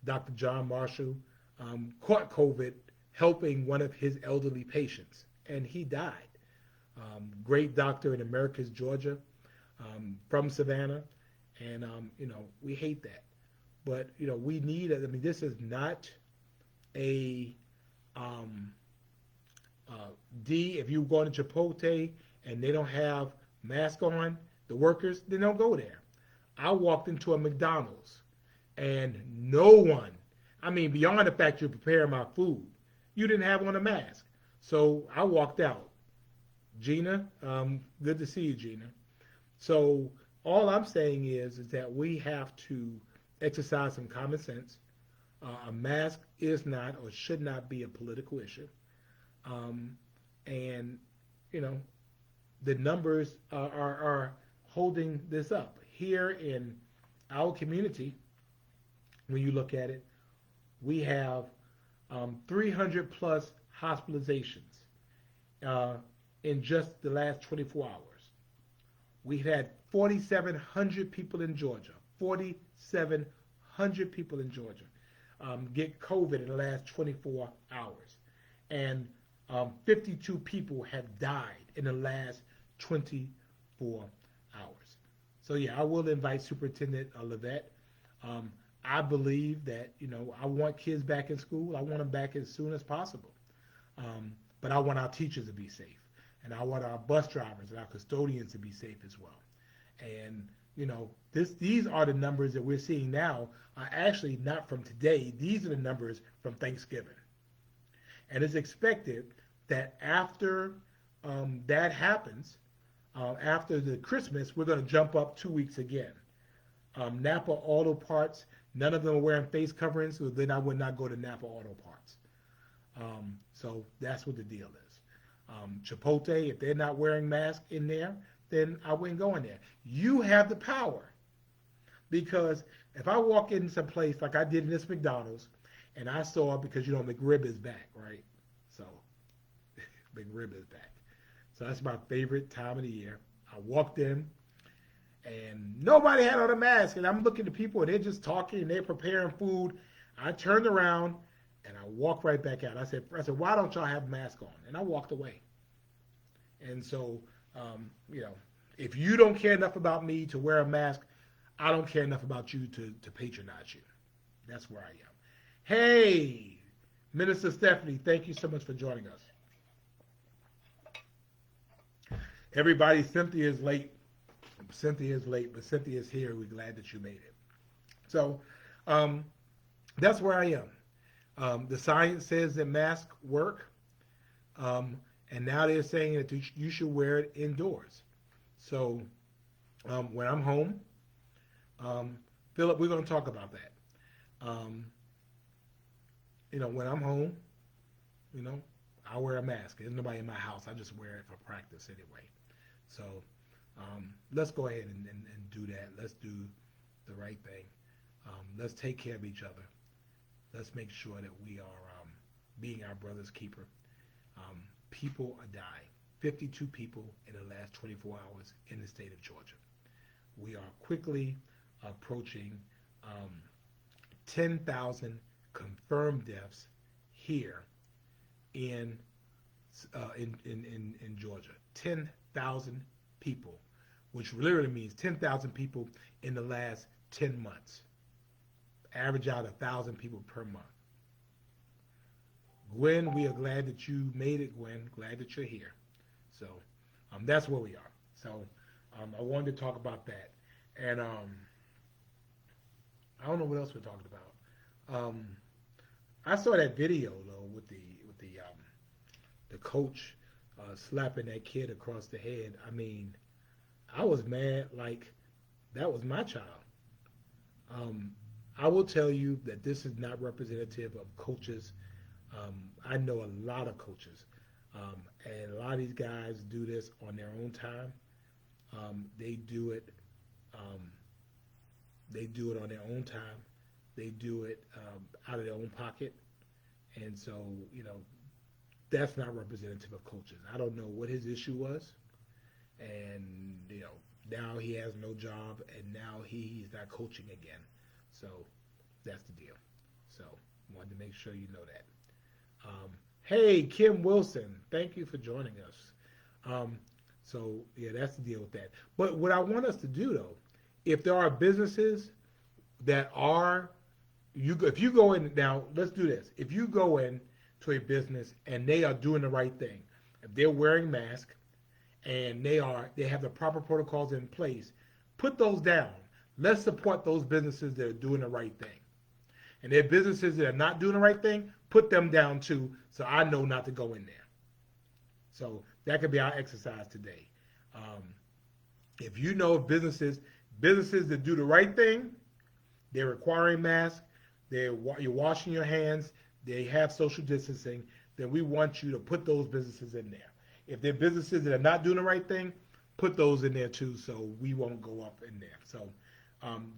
A: Dr. John Marshall caught COVID helping one of his elderly patients, and he died. Great doctor in Americus, Georgia, from Savannah, and we hate that. But we need. I mean, this is not a D. If you go to Chipotle and they don't have mask on, the workers, they don't go there. I walked into a McDonald's and no one, I mean, beyond the fact you're preparing my food, you didn't have on a mask. So I walked out. Gina, good to see you, Gina. So all I'm saying is that we have to exercise some common sense. A mask is not or should not be a political issue. And, the numbers are holding this up. Here in our community, when you look at it, we have 300 plus hospitalizations in just the last 24 hours. We've had 4,700 people in Georgia, 4,700 people in Georgia get COVID in the last 24 hours. And 52 people have died in the last 24 hours. So yeah, I will invite Superintendent Levette. I believe that, I want kids back in school. I want them back as soon as possible. But I want our teachers to be safe. And I want our bus drivers and our custodians to be safe as well. And, these are the numbers that we're seeing now are actually not from today. These are the numbers from Thanksgiving. And it's expected that after that happens, after the Christmas, we're going to jump up 2 weeks again. Napa Auto Parts, none of them are wearing face coverings, so then I would not go to Napa Auto Parts. So that's what the deal is. Chipotle, if they're not wearing masks in there, then I wouldn't go in there. You have the power, because if I walk in some place like I did in this McDonald's, and I saw, because McRib is back, right? So McRib is back. So that's my favorite time of the year. I walked in, and nobody had on a mask, and I'm looking at people, and they're just talking, and they're preparing food. I turned around, and I walked right back out. I said, why don't y'all have masks on? And I walked away. And so, if you don't care enough about me to wear a mask, I don't care enough about you to patronize you. That's where I am. Hey, Minister Stephanie, thank you so much for joining us. Everybody, Cynthia is late. But Cynthia's here. We're glad that you made it. So that's where I am. The science says that masks work, and now they're saying that you should wear it indoors. So when I'm home, Philip, we're going to talk about that. When I'm home, I wear a mask. There's nobody in my house. I just wear it for practice anyway. So let's go ahead and do that. Let's do the right thing. Let's take care of each other. Let's make sure that we are being our brother's keeper. People are dying. 52 people in the last 24 hours in the state of Georgia. We are quickly approaching 10,000 confirmed deaths here in Georgia. 10,000 people, which literally means 10,000 people in the last 10 months. Average out 1,000 people per month. Gwen, we are glad that you made it, Gwen. Glad that you're here. So that's where we are. So I wanted to talk about that. And I don't know what else we're talking about. I saw that video though with the coach slapping that kid across the head. I mean, I was mad like that was my child. I will tell you that this is not representative of coaches. I know a lot of coaches, and a lot of these guys do this on their own time. They do it. They do it on their own time. They do it out of their own pocket, and so that's not representative of coaches. I don't know what his issue was, and now he has no job, and now he's not coaching again. So that's the deal. So wanted to make sure you know that. Hey, Kim Wilson, thank you for joining us. So yeah, that's the deal with that. But what I want us to do though, if there are businesses that are, if you go in now, let's do this. If you go in to a business and they are doing the right thing, if they're wearing masks and they have the proper protocols in place, put those down. Let's support those businesses that are doing the right thing. And there are businesses that are not doing the right thing, put them down too, so I know not to go in there. So that could be our exercise today. If you know of businesses that do the right thing, they're requiring masks, you're washing your hands, they have social distancing, then we want you to put those businesses in there. If there are businesses that are not doing the right thing, put those in there too, so we won't go up in there. So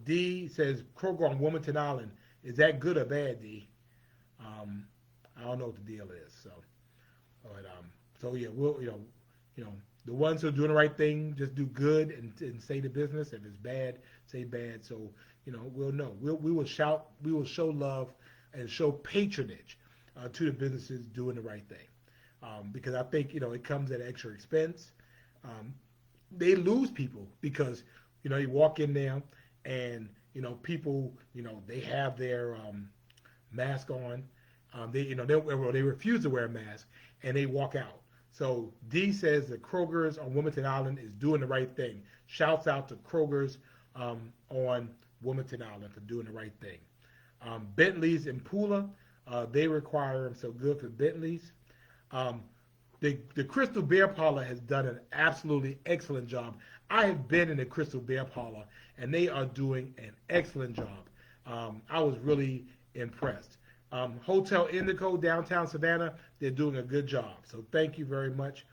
A: D says Kroger on Wilmington Island. Is that good or bad, D? I don't know what the deal is. So, so yeah, we'll the ones who are doing the right thing just do good and say the business. If it's bad, say bad. So we'll know. We will shout. We will show love and show patronage to the businesses doing the right thing, because I think it comes at extra expense. They lose people because you walk in there and people they have their mask on. They refuse to wear a mask and they walk out. So D says that Kroger's on Wilmington Island is doing the right thing. Shouts out to Kroger's on Wilmington Island for doing the right thing. Bentley's in Pula, they require them, so good for Bentley's. The Crystal Bear Parlor has done an absolutely excellent job. I have been in the Crystal Bear Parlor, and they are doing an excellent job. I was really impressed. Hotel Indigo, downtown Savannah, they're doing a good job. So thank you very much.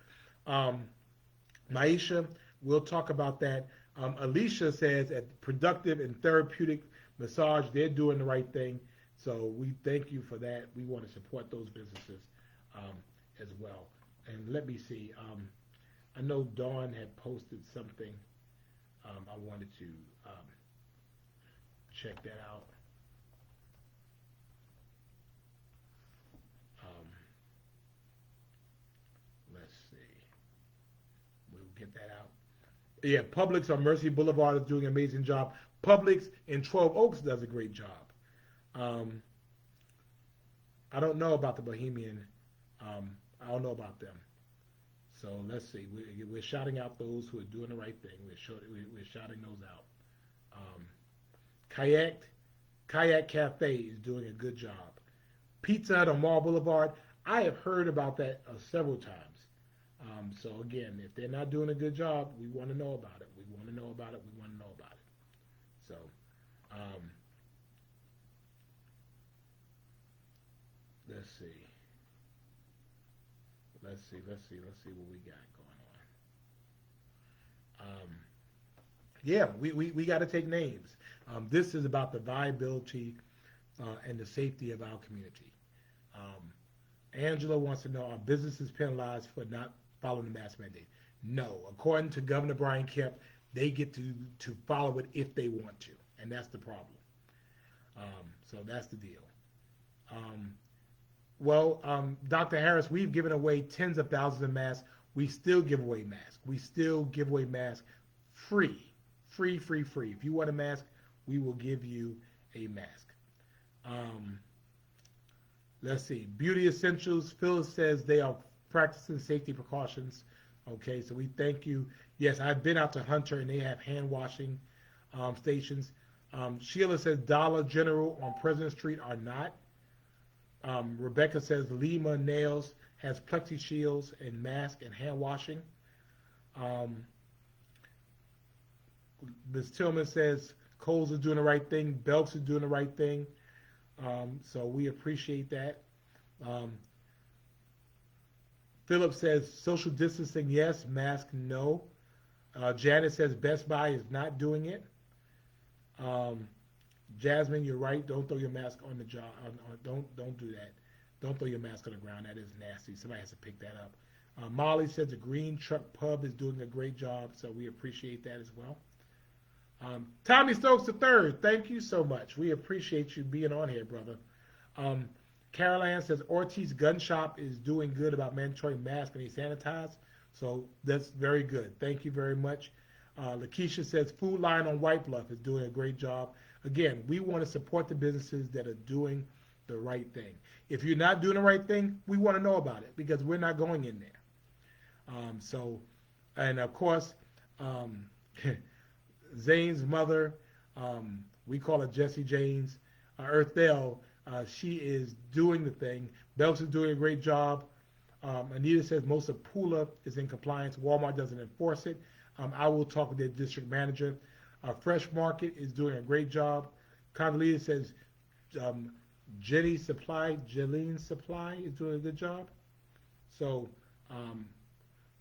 A: Um, Maisha, we'll talk about that. Alicia says at Productive and Therapeutic Massage, they're doing the right thing. So we thank you for that. We want to support those businesses um, as well. And let me see. I know Dawn had posted something. I wanted to check that out. Um, let's see. We'll get that out. Yeah, Publix on Mercy Boulevard is doing an amazing job. Publix in 12 Oaks does a great job. Um, I don't know about the Bohemian. I don't know about them. So let's see. We're shouting out those who are doing the right thing. We're shouting those out. Um, Kayak Kayak Cafe is doing a good job. Pizza Hut on Mall Boulevard. I have heard about that several times. So again, if they're not doing a good job, we want to know about it. We want to know about it. We want to know about it. So um, let's see. Let's see what we got going on. Yeah, we got to take names. This is about the viability and the safety of our community. Um, Angela wants to know, are businesses penalized for not following the mask mandate? No. According to Governor Brian Kemp, they get to follow it if they want to, and that's the problem. So that's the deal. Um, Dr. Harris, we've given away tens of thousands of masks. We still give away masks. We still give away masks free. Free, free, free. If you want a mask, we will give you a mask. Um, let's see. Beauty Essentials. Phyllis says they are practicing safety precautions. Okay, so we thank you. Yes, I've been out to Hunter, and they have hand washing stations. Sheila says Dollar General on President Street are not. Rebecca says Lima Nails has plexi shields and mask and hand washing. Ms. Tillman says Kohl's is doing the right thing. Belks is doing the right thing. So we appreciate that. Philip says social distancing, yes. Mask, no. Janet says Best Buy is not doing it. Jasmine, you're right. Don't throw your mask on the job. Don't do that. Don't throw your mask on the ground. That is nasty. Somebody has to pick that up. Molly says the Green Truck Pub is doing a great job, so we appreciate that as well. Tommy Stokes III, thank you so much. We appreciate you being on here, brother. Carol Ann says Ortiz Gun Shop is doing good about mandatory masks and they sanitize, so that's very good. Thank you very much. Lakeisha says Food Line on White Bluff is doing a great job. Again, we want to support the businesses that are doing the right thing. If you're not doing the right thing, we want to know about it because we're not going in there. And of course, Zane's mother, we call her Jessie James, Earthell, she is doing the thing. Belks is doing a great job. Anita says most of Pula is in compliance. Walmart doesn't enforce it. I will talk with their district manager. Fresh Market is doing a great job. Condoleezza says Jeline Supply is doing a good job. So,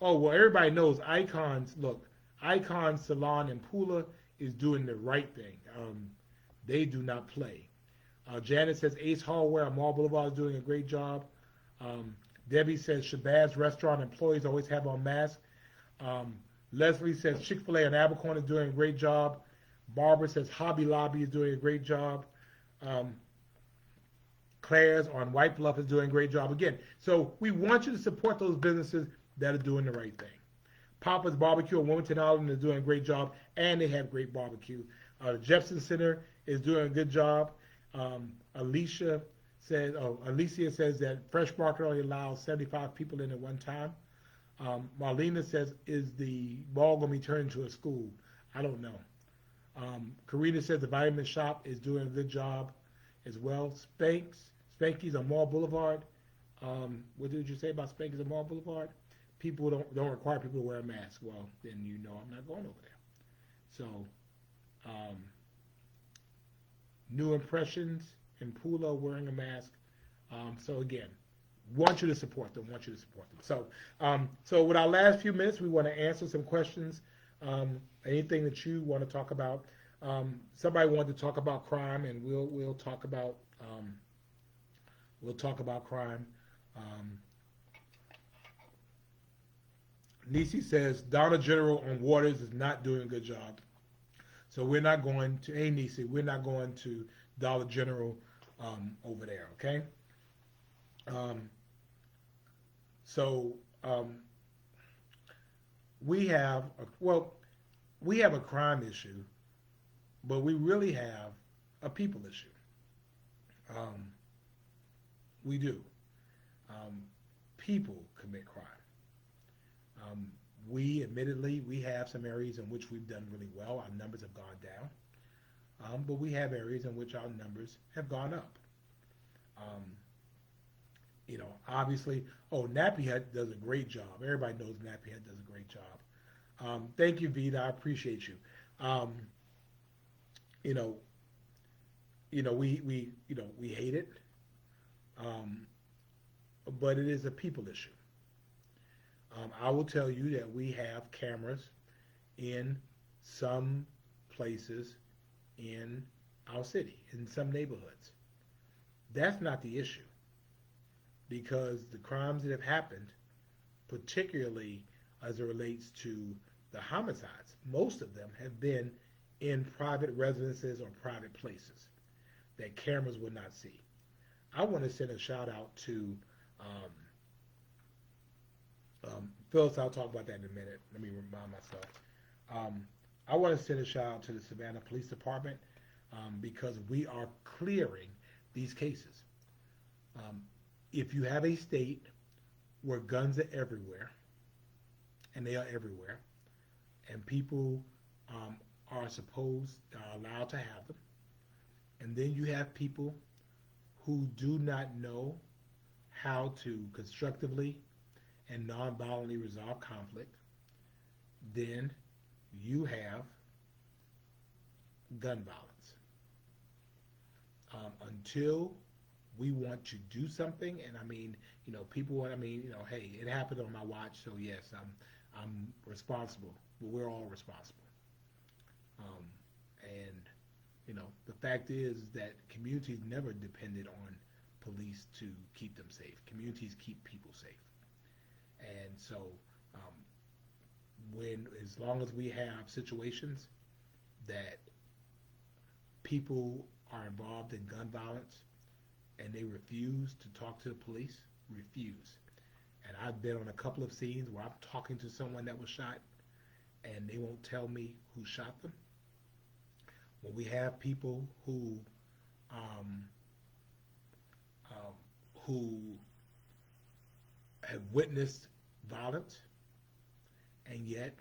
A: everybody knows Icons. Look, Icon Salon in Pula is doing the right thing. They do not play. Janet says Ace Hardware on Mall Boulevard is doing a great job. Debbie says Shabazz restaurant employees always have on masks. Leslie says Chick-fil-A on Abercorn is doing a great job. Barbara says Hobby Lobby is doing a great job. Claire's on White Bluff is doing a great job. Again, so we want you to support those businesses that are doing the right thing. Papa's Barbecue on Wilmington Island is doing a great job, and they have great barbecue. The Jefferson Center is doing a good job. Alicia says that Fresh Market only allows 75 people in at one time. Marlena says, is the mall going to be turned into a school? I don't know. Karina says the Vitamin Shop is doing a good job as well. Spanky's on Mall Boulevard. What did you say about Spankers and Mall Boulevard? People don't require people to wear a mask. Well, then you know I'm not going over there. So, um, new impressions in Pula wearing a mask. So again, want you to support them. Want you to support them. So with our last few minutes, we want to answer some questions. Anything that you want to talk about. Somebody wanted to talk about crime, and we'll talk about crime. Um, Nisi says Donna General on Waters is not doing a good job. So we're not going to, hey Nisi, we're not going to Dollar General over there, okay? Um, so we have, we have a crime issue, but we really have a people issue. Um, we do. Um, People commit crime. Um, admittedly, we have some areas in which we've done really well. Our numbers have gone down. But we have areas in which our numbers have gone up. Um, Obviously, Nappy Head does a great job. Everybody knows Nappy Head does a great job. Thank you, Vita. I appreciate you. Um, you know, we hate it, um, but it is a people issue. I will tell you that we have cameras in some places in our city, in some neighborhoods. That's not the issue because the crimes that have happened, particularly as it relates to the homicides, most of them have been in private residences or private places that cameras would not see. I want to send a shout out to um, Phyllis. I'll talk about that in a minute. Let me remind myself. Um, I want to send a shout out to the Savannah Police Department because we are clearing these cases. Um, if you have a state where guns are everywhere, and they are everywhere, and people are allowed to have them, and then you have people who do not know how to constructively and non-violently resolve conflict, then you have gun violence. Until we want to do something, and people want. Hey, it happened on my watch, so yes, I'm responsible. But we're all responsible. And the fact is that communities never depended on police to keep them safe. Communities keep people safe, and so as long as we have situations that people are involved in gun violence and they refuse to talk to the police, refuse. And I've been on a couple of scenes where I'm talking to someone that was shot and they won't tell me who shot them. When we have people um, who have witnessed violence and yet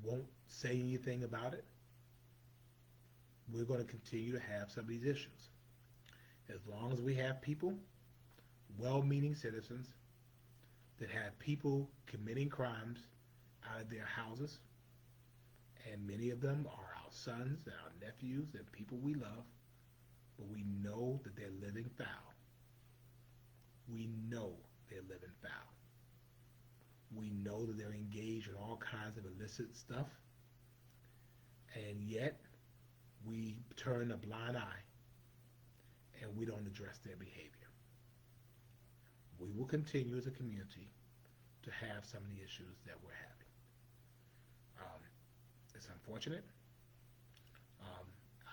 A: won't say anything about it, we're going to continue to have some of these issues. As long as we have people, well-meaning citizens, that have people committing crimes out of their houses, and many of them are our sons and our nephews and people we love, but we know that they're living foul. We know they're living foul. We know that they're engaged in all kinds of illicit stuff, and yet we turn a blind eye and we don't address their behavior. We will continue as a community to have some of the issues that we're having. It's unfortunate.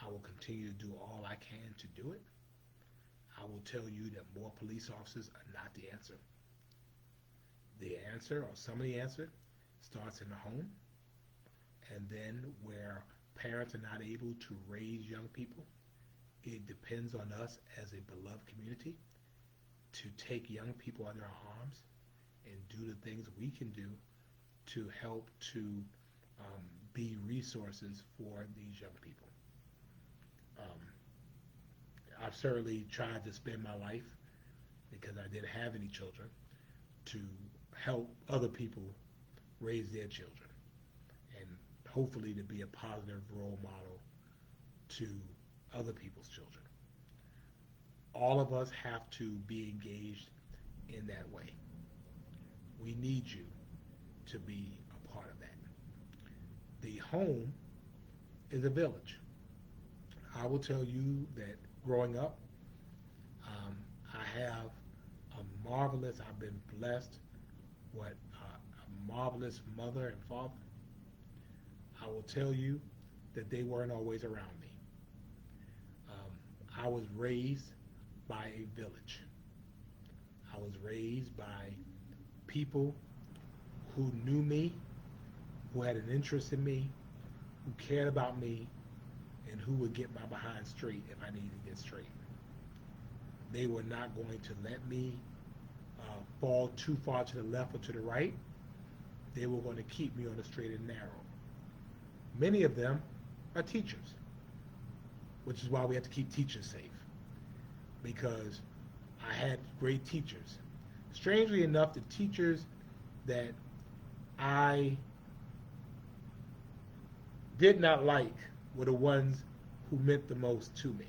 A: I will continue to do all I can to do it. I will tell you that more police officers are not the answer. The answer, or some of the answer, starts in the home, and then where parents are not able to raise young people, it depends on us as a beloved community to take young people under our arms and do the things we can do to help to be resources for these young people. I've certainly tried to spend my life because I didn't have any children to help other people raise their children and hopefully to be a positive role model to other people's children. All of us have to be engaged in that way. We need you to be a part of that. The home is a village. I will tell you that growing up, I have I've been blessed with a marvelous mother and father. I will tell you that they weren't always around me. I was raised by a village. I was raised by people who knew me, who had an interest in me, who cared about me, and who would get my behind straight if I needed to get straight. They were not going to let me fall too far to the left or to the right. They were going to keep me on the straight and narrow. Many of them are teachers, which is why we have to keep teachers safe, because I had great teachers. Strangely enough, the teachers that I did not like were the ones who meant the most to me.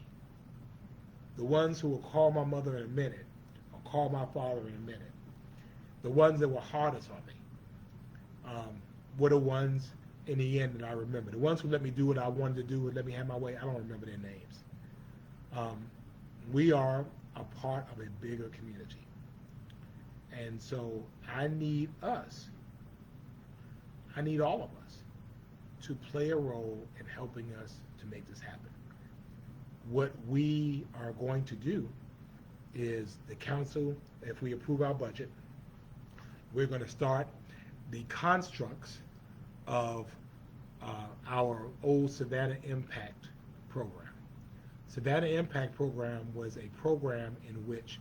A: The ones who would call my mother in a minute or call my father in a minute. The ones that were hardest on me were the ones in the end that I remember. The ones who let me do what I wanted to do and let me have my way, I don't remember their names. We are a part of a bigger community. And so I need all of us, to play a role in helping us to make this happen. What we are going to do is the council, if we approve our budget, we're going to start the constructs of our old Savannah Impact program. Savannah Impact program was a program in which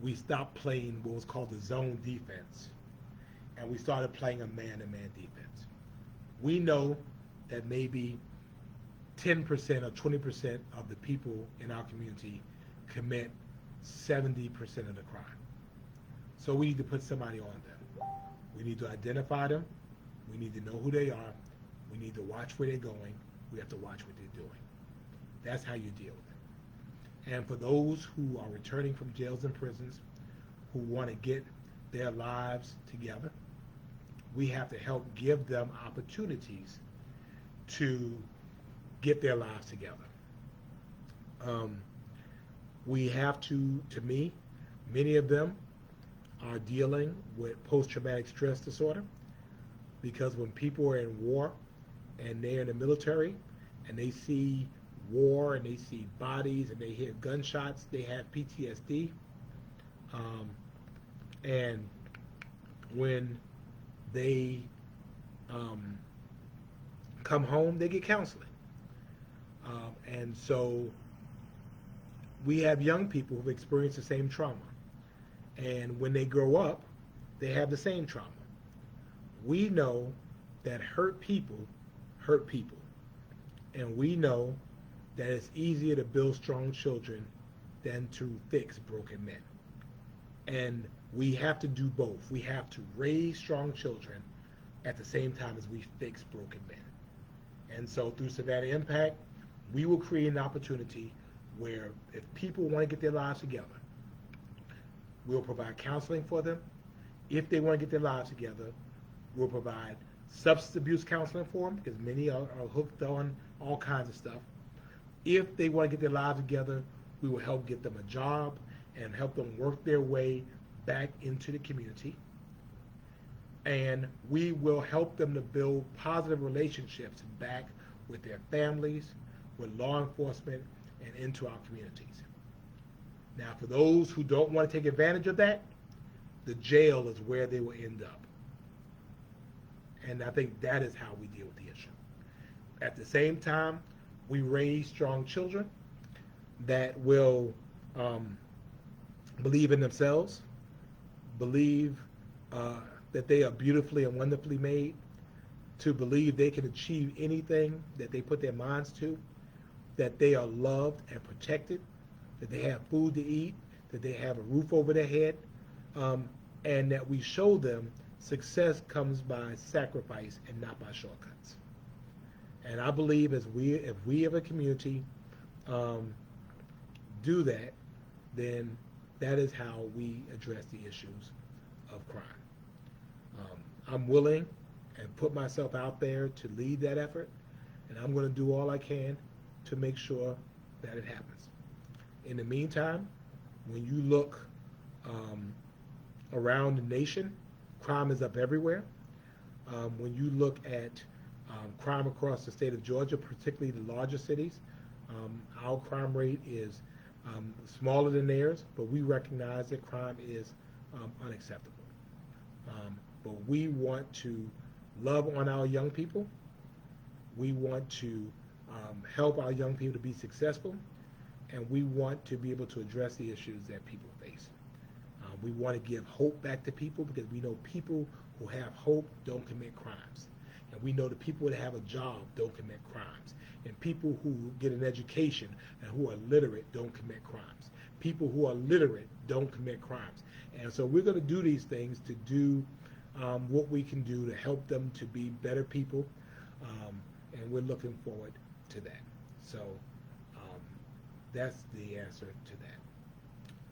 A: we stopped playing what was called the zone defense, and we started playing a man-to-man defense. We know that maybe 10% or 20% of the people in our community commit 70% of the crime. So we need to put somebody on them. We need to identify them. We need to know who they are. We need to watch where they're going. We have to watch what they're doing. That's how you deal with it. And for those who are returning from jails and prisons, who want to get their lives together, we have to help give them opportunities to get their lives together. We have to me, many of them are dealing with post-traumatic stress disorder, because when people are in war and they're in the military and they see war and they see bodies and they hear gunshots, they have PTSD. And when they come home, they get counseling. And so we have young people who've experienced the same trauma. And when they grow up, they have the same trauma. We know that hurt people hurt people. And we know that it's easier to build strong children than to fix broken men. And we have to do both. We have to raise strong children at the same time as we fix broken men. And so through Savannah Impact, we will create an opportunity where if people want to get their lives together, we'll provide counseling for them. If they want to get their lives together, we'll provide substance abuse counseling for them, because many are hooked on all kinds of stuff. If they want to get their lives together, we will help get them a job and help them work their way back into the community. And we will help them to build positive relationships back with their families, with law enforcement, and into our communities. Now, for those who don't want to take advantage of that, the jail is where they will end up. And I think that is how we deal with the issue. At the same time, we raise strong children that will believe in themselves, believe that they are beautifully and wonderfully made, to believe they can achieve anything that they put their minds to, that they are loved and protected, that they have food to eat, that they have a roof over their head, um, and that we show them success comes by sacrifice and not by shortcuts. And I believe if we as a community um, do that, then that is how we address the issues of crime. I'm willing and put myself out there to lead that effort, and I'm going to do all I can to make sure that it happens. In the meantime, when you look um, around the nation, crime is up everywhere. When you look at crime across the state of Georgia, particularly the larger cities, our crime rate is smaller than theirs, but we recognize that crime is unacceptable. But we want to love on our young people. We want to help our young people to be successful, and we want to be able to address the issues that people face. We want to give hope back to people because we know people who have hope don't commit crimes. And we know the people that have a job don't commit crimes. And people who get an education and who are literate don't commit crimes. People who are literate don't commit crimes. And so we're going to do these things to do what we can do to help them to be better people. And we're looking forward to that. So that's the answer to that.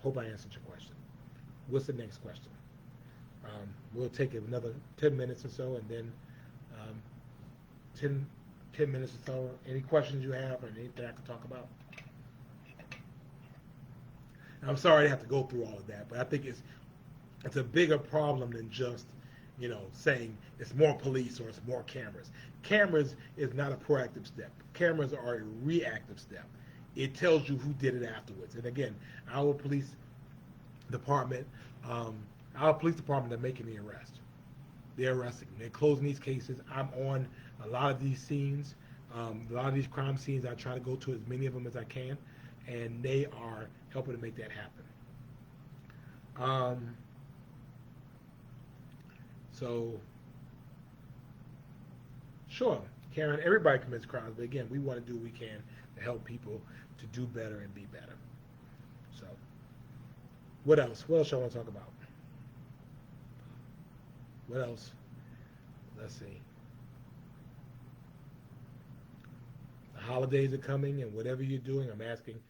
A: Hope I answered your question. What's the next question? We'll take another 10 minutes or so, and then 10 minutes or so. Any questions you have or anything I can talk about? And I'm sorry to have to go through all of that, but I think it's a bigger problem than just, saying it's more police or it's more cameras. Cameras is not a proactive step. Cameras are a reactive step. It tells you who did it afterwards. And again, our police department, they're making the arrest. They're arresting. They're closing these cases. I'm on a lot of these scenes, a lot of these crime scenes. I try to go to as many of them as I can, and they are helping to make that happen. So, sure, Karen, everybody commits crimes, but again, we want to do what we can to help people to do better and be better. So, what else? What else I want to talk about? What else? Let's see. The holidays are coming, and whatever you're doing, I'm asking.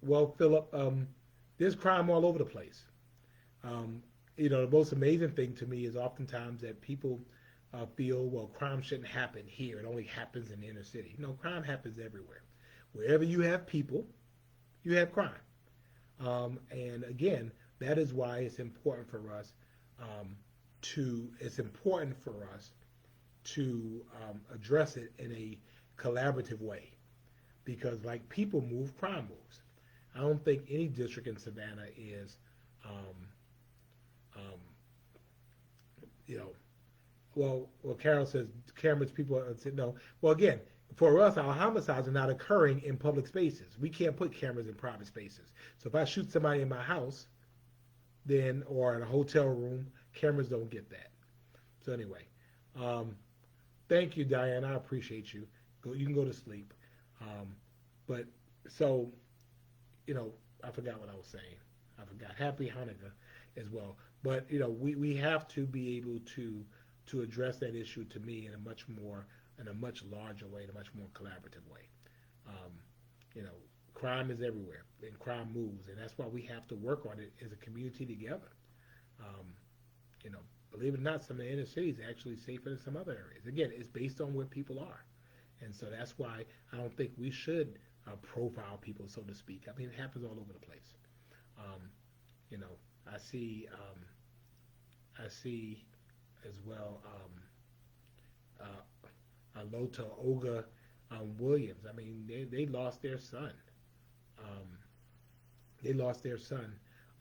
A: Well, Philip, there's crime all over the place. The most amazing thing to me is oftentimes that people feel, well, crime shouldn't happen here. It only happens in the inner city. No, crime happens everywhere. Wherever you have people, you have crime. And again, that is why it's important for us to address it in a collaborative way, because like people move, crime moves. I don't think any district in Savannah is, well, Carol says cameras, people no. Well, again, for us, our homicides are not occurring in public spaces. We can't put cameras in private spaces. So if I shoot somebody in my house, then, or in a hotel room, cameras don't get that. So anyway, thank you, Diane. I appreciate you. You can go to sleep. But so, I forgot what I was saying. I forgot. Happy Hanukkah as well. But we have to be able to address that issue, to me, in a much larger way, in a much more collaborative way. Crime is everywhere, and crime moves, and that's why we have to work on it as a community together. Believe it or not, some of the inner cities are actually safer than some other areas. Again, it's based on where people are, and so that's why I don't think we should profile people, so to speak. I mean, it happens all over the place. I see as well. Lota Olga Williams. I mean, they lost their son.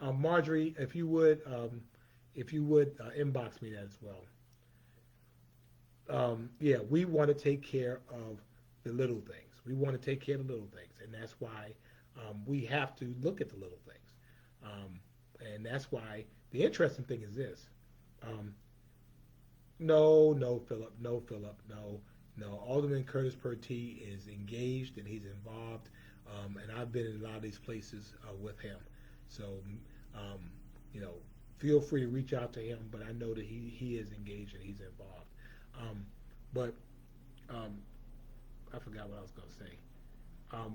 A: Marjorie, if you would inbox me that as well. Yeah, we want to take care of the little things. We want to take care of the little things, and that's why we have to look at the little things. And that's why the interesting thing is this. No, Philip, no. Alderman Curtis Purtee is engaged and he's involved, and I've been in a lot of these places with him. So, um, you know, feel free to reach out to him. But I know that he is engaged and he's involved. Um, but um, I forgot what I was going to say.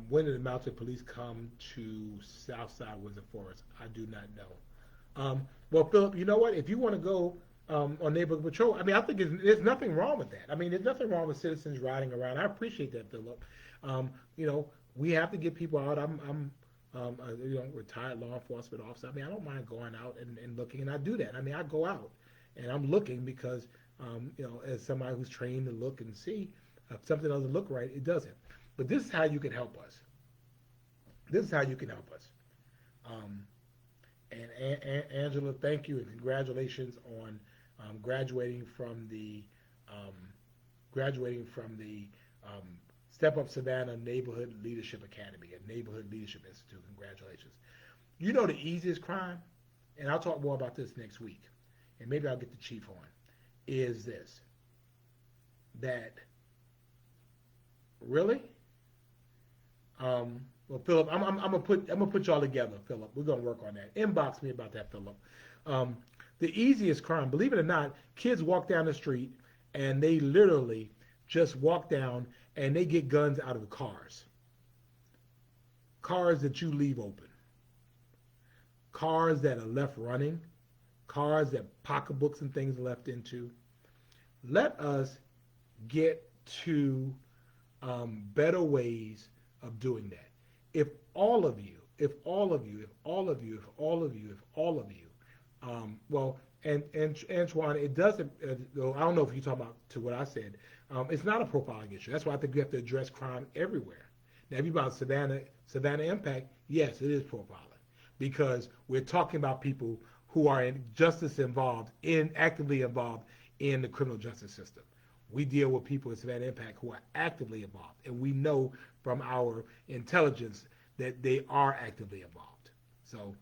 A: When did the mounted police come to Southside Windsor Forest? I do not know. Well, Philip, you know what? If you want to go on neighborhood patrol, I mean, I think there's nothing wrong with that. I mean, there's nothing wrong with citizens riding around. I appreciate that, Philip. You know, we have to get people out. I'm a retired law enforcement officer. I mean, I don't mind going out and looking, and I do that. I mean, I go out and I'm looking because, as somebody who's trained to look and see, if something doesn't look right, it doesn't. But this is how you can help us. This is how you can help us. Um, and Angela, thank you and congratulations on graduating from the um, graduating from the um, Step Up Savannah Neighborhood Leadership Academy at Neighborhood Leadership Institute. Congratulations. You know the easiest crime, and I'll talk more about this next week, and maybe I'll get the chief on, is this. That really? Well, Philip, I'm gonna put y'all together, Philip. We're gonna work on that. Inbox me about that, Philip. Um, the easiest crime, believe it or not, kids walk down the street and they literally just walk down and they get guns out of the cars that you leave open, cars that are left running, cars that pocketbooks and things are left into. Let us get to better ways of doing that. If all of you, if all of you, if all of you, if all of you, if all of you, well, and Antoine, it doesn't. I don't know if you're talking about to what I said. It's not a profiling issue. That's why I think we have to address crime everywhere. Now, if you're about Savannah Impact, yes, it is profiling because we're talking about people who are actively involved in the criminal justice system. We deal with people in Savannah Impact who are actively involved, and we know from our intelligence that they are actively involved. So,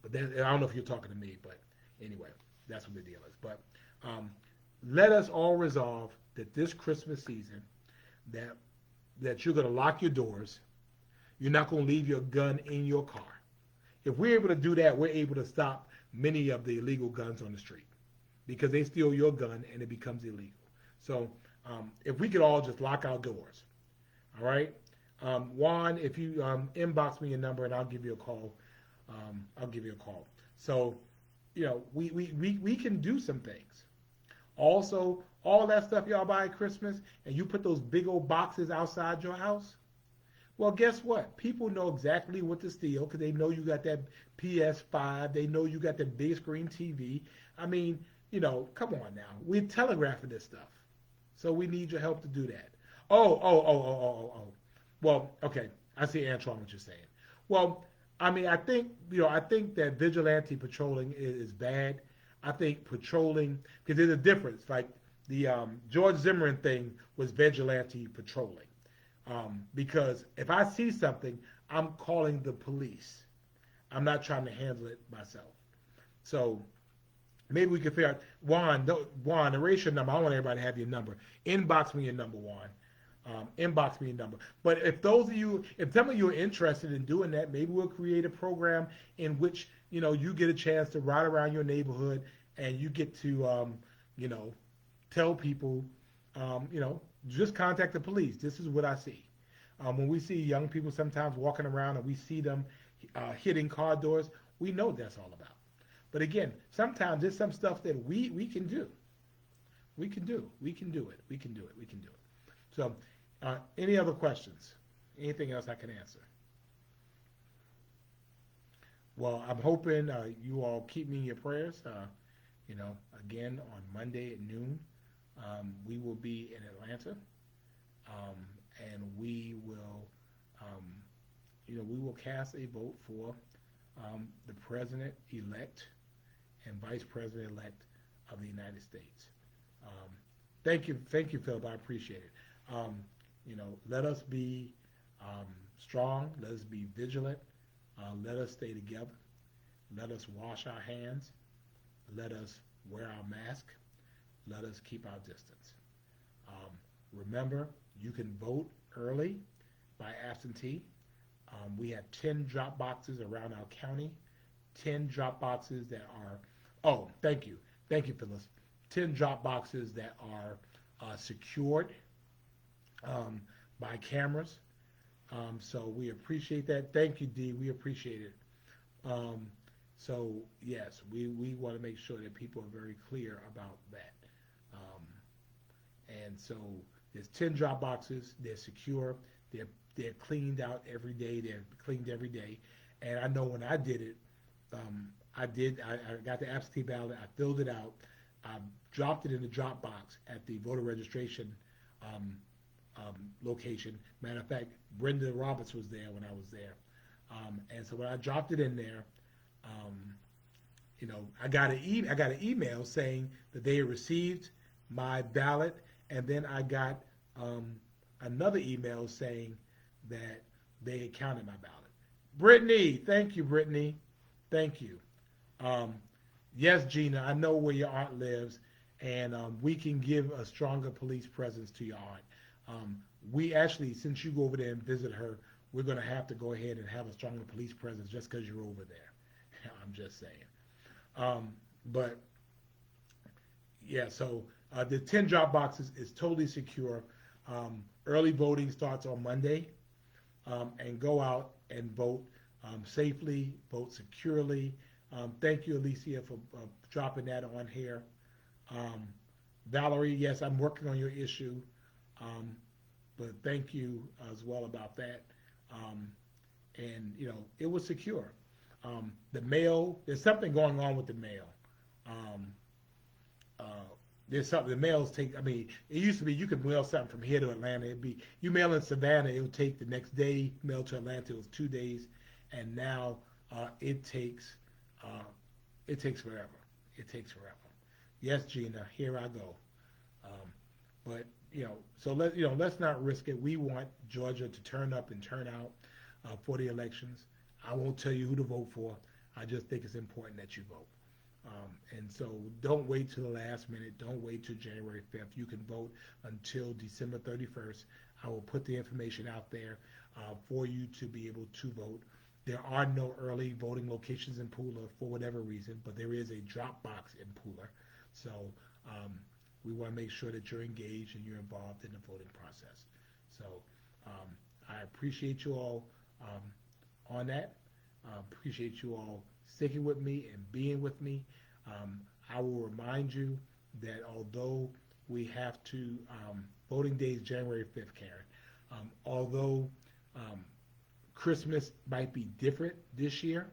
A: but I don't know if you're talking to me, but anyway, that's what the deal is. But let us all resolve that this Christmas season, that you're going to lock your doors, you're not going to leave your gun in your car. If we're able to do that, we're able to stop many of the illegal guns on the street because they steal your gun and it becomes illegal. So if we could all just lock our doors, all right? Juan, if you inbox me your number and I'll give you a call. So, we can do some things. Also, all that stuff y'all buy at Christmas and you put those big old boxes outside your house, well, guess what? People know exactly what to steal because they know you got that PS5. They know you got the big screen TV. I mean, come on now. We're telegraphing this stuff. So we need your help to do that. Oh. Well, okay. I see, Antoine, what you're saying. Well, I mean, I think that vigilante patrolling is bad. I think patrolling, because there's a difference. Like the George Zimmerman thing was vigilante patrolling. Because if I see something, I'm calling the police. I'm not trying to handle it myself. So maybe we can figure out, Juan, erase your number. I want everybody to have your number. Inbox me your number, Juan. Inbox me your number. But if some of you are interested in doing that, maybe we'll create a program in which, you get a chance to ride around your neighborhood and you get to, tell people, just contact the police. This is what I see. When we see young people sometimes walking around and we see them hitting car doors, we know what that's all about. But again, sometimes there's some stuff that we can do. We can do it. So, any other questions? Anything else I can answer? Well, I'm hoping you all keep me in your prayers. Again, on Monday at noon, we will be in Atlanta, and we will cast a vote for the president-elect and vice president-elect of the United States. Thank you, Philip. I appreciate it. Let us be strong. Let us be vigilant. Let us stay together. Let us wash our hands. Let us wear our mask. Let us keep our distance. Remember, you can vote early by absentee. We have 10 drop boxes around our county, 10 drop boxes that are, oh, thank you. Thank you, Phyllis. 10 drop boxes that are secured um, by cameras. So we appreciate that. Thank you, Dee. We appreciate it. Um, so, yes, we want to make sure that people are very clear about that. Um, and so there's 10 drop boxes. They're secure. They're they're cleaned out every day. They're cleaned every day. And I know when I did it, I got the absentee ballot. I filled it out. I dropped it in the drop box at the voter registration um, location. Matter of fact, Brenda Roberts was there when I was there. And so when I dropped it in there, um, I got an email saying that they had received my ballot, and then I got um, another email saying that they had counted my ballot. Brittany, thank you, Brittany, thank you. Um, yes, Gina, I know where your aunt lives, and we can give a stronger police presence to your aunt. We actually, since you go over there and visit her, we're going to have to go ahead and have a stronger police presence just because you're over there. I'm just saying. Um, but yeah, so the 10 drop boxes is totally secure. Early voting starts on Monday, and go out and vote safely, vote securely. Thank you, Alicia, for dropping that on here. Um, Valerie, yes, I'm working on your issue, um, but thank you as well about that. Um, and it was secure. The mail, there's something going on with the mail. Um, uh, there's something, the mails take, I mean, it used to be you could mail something from here to Atlanta. It'd be, you mail in Savannah, it would take the next day, mail to Atlanta, it was 2 days. And now it uh, takes forever. It takes forever. Yes, Gina, here I go. Um, but, so let's not risk it. We want Georgia to turn up and turn out for the elections. I won't tell you who to vote for. I just think it's important that you vote. And so don't wait till the last minute. Don't wait till January 5th. You can vote until December 31st. I will put the information out there for you to be able to vote. There are no early voting locations in Pooler for whatever reason, but there is a drop box in Pooler. So we want to make sure that you're engaged and you're involved in the voting process. So I appreciate you all on that. Appreciate you all sticking with me and being with me. I will remind you that although we have to, voting day is January 5th, Karen. Although Christmas might be different this year,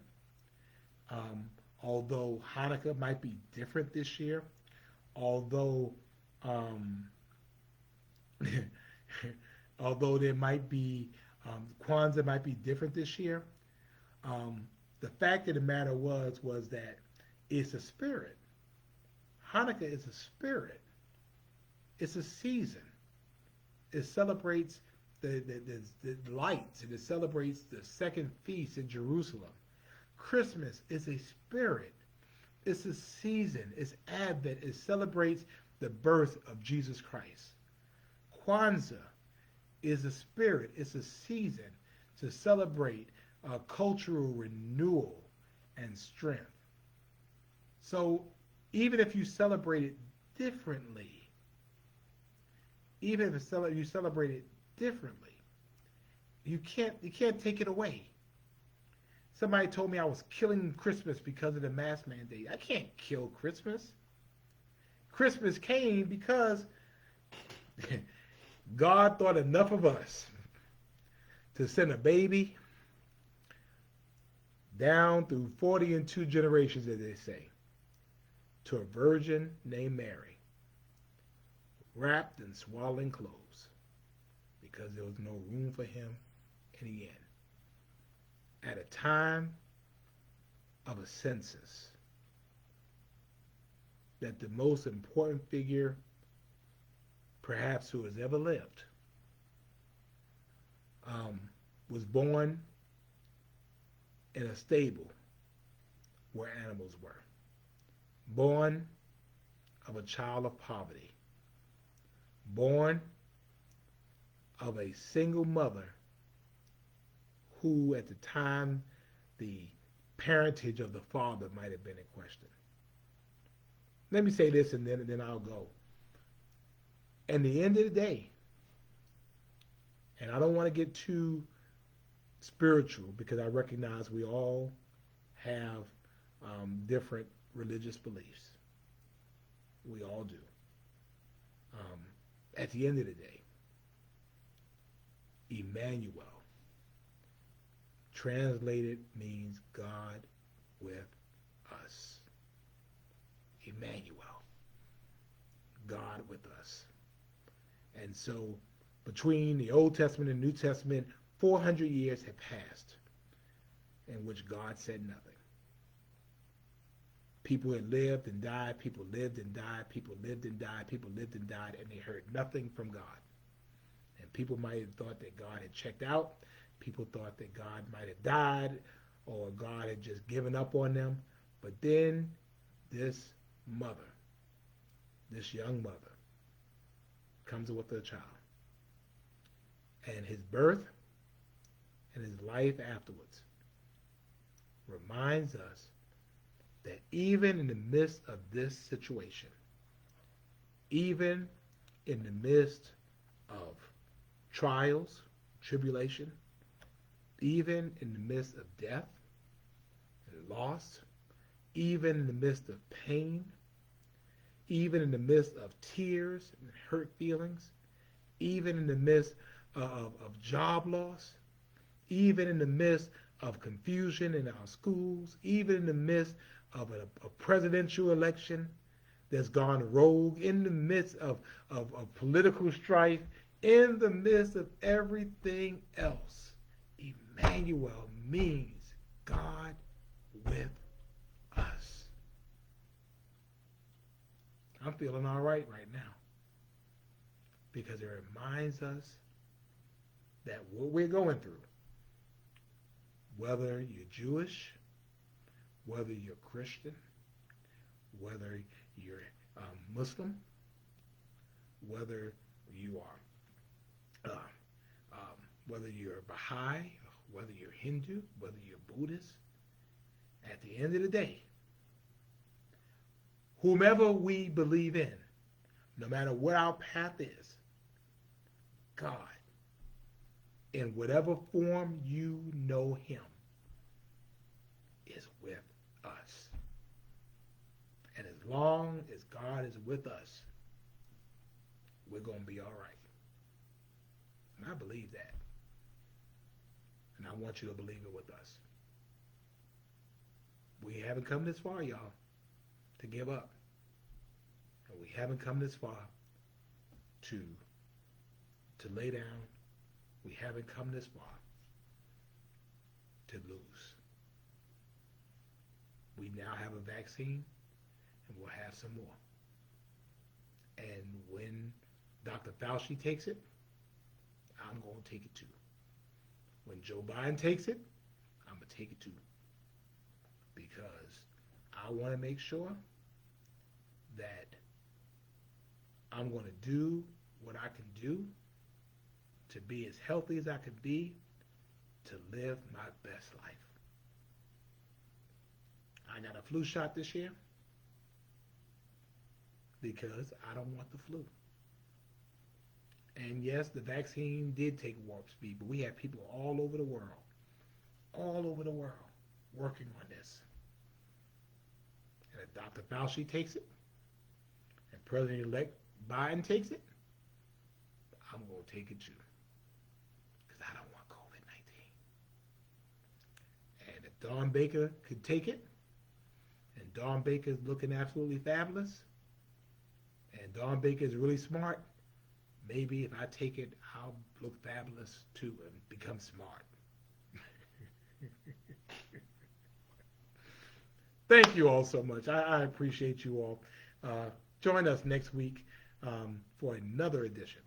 A: although Hanukkah might be different this year, although although there might be Kwanzaa might be different this year. The fact of the matter was that it's a spirit. Hanukkah is a spirit. It's a season. It celebrates the lights, and it celebrates the second feast in Jerusalem. Christmas is a spirit. It's a season. It's Advent. It celebrates the birth of Jesus Christ. Kwanzaa is a spirit. It's a season to celebrate cultural renewal and strength. So even if you celebrate it differently, even if you celebrate it differently, you can't take it away. Somebody told me I was killing Christmas because of the mask mandate. I can't kill Christmas. Christmas came because God thought enough of us to send a baby down through 40 and 2 generations, as they say, to a virgin named Mary, wrapped in swaddling clothes, because there was no room for him in the inn. At a time of a census, that the most important figure perhaps who has ever lived was born in a stable where animals were, born of a child of poverty, born of a single mother who at the time the parentage of the father might have been in question. Let me say this and then I'll go. At the end of the day, and I don't want to get too spiritual because I recognize we all have different religious beliefs. We all do. Um, at the end of the day, Emmanuel, translated, means God with us. Emmanuel, God with us. And so between the Old Testament and New Testament, 400 years have passed in which God said nothing. People had lived and died, people lived and died, people lived and died, people lived and died, and they heard nothing from God. And people might have thought that God had checked out. People thought that God might have died or God had just given up on them. But then this mother, this young mother, comes with a child. And his birth and his life afterwards reminds us that even in the midst of this situation, even in the midst of trials, tribulation, even in the midst of death and loss, even in the midst of pain, even in the midst of tears and hurt feelings, even in the midst of job loss, even in the midst of confusion in our schools, even in the midst of a presidential election that's gone rogue, in the midst of political strife, in the midst of everything else, Emmanuel means God with us. I'm feeling all right now because it reminds us that what we're going through, whether you're Jewish, whether you're Christian, whether you're Muslim, whether you are, whether you're Baha'i, whether you're Hindu, whether you're Buddhist, at the end of the day, whomever we believe in, no matter what our path is, God, in whatever form you know him, is with us. And as long as God is with us, we're going to be all right. And I believe that. And I want you to believe it with us. We haven't come this far, y'all, to give up. And we haven't come this far to lay down. We haven't come this far to lose. We now have a vaccine, and we'll have some more. And when Dr. Fauci takes it, I'm going to take it too. When Joe Biden takes it, I'm going to take it too. Because I want to make sure that I'm going to do what I can do to be as healthy as I can be to live my best life. I got a flu shot this year because I don't want the flu. And yes, the vaccine did take warp speed, but we have people all over the world, working on this. And if Dr. Fauci takes it, and President-elect Biden takes it, I'm going to take it too. Because I don't want COVID-19. And if Dawn Baker could take it, and Dawn Baker's looking absolutely fabulous, and Dawn Baker is really smart, maybe if I take it, I'll look fabulous too and become smart. Thank you all so much. I appreciate you all. Join us next week for another edition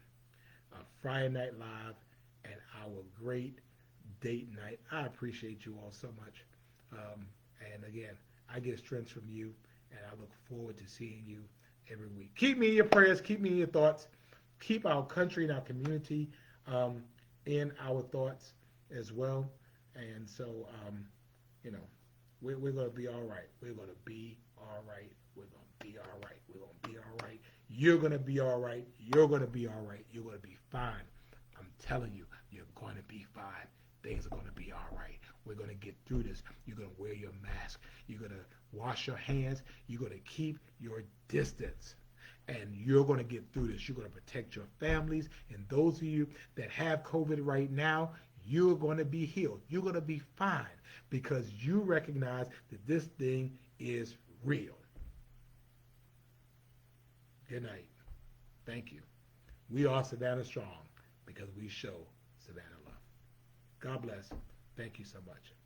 A: of Friday Night Live and our great date night. I appreciate you all so much. And again, I get strength from you, and I look forward to seeing you every week. Keep me in your prayers. Keep me in your thoughts. Keep our country and our community in our thoughts as well. And so, you know, we're going to be all right. We're going to be all right. We're going to be all right. We're going to be all right. You're going to be all right. You're going to be all right. You're going to be fine. I'm telling you, you're going to be fine. Things are going to be all right. We're going to get through this. You're going to wear your mask. You're going to wash your hands. You're going to keep your distance. And you're going to get through this. You're going to protect your families. And those of you that have COVID right now, you're going to be healed. You're going to be fine because you recognize that this thing is real. Good night. Thank you. We are Savannah Strong because we show Savannah love. God bless. Thank you so much.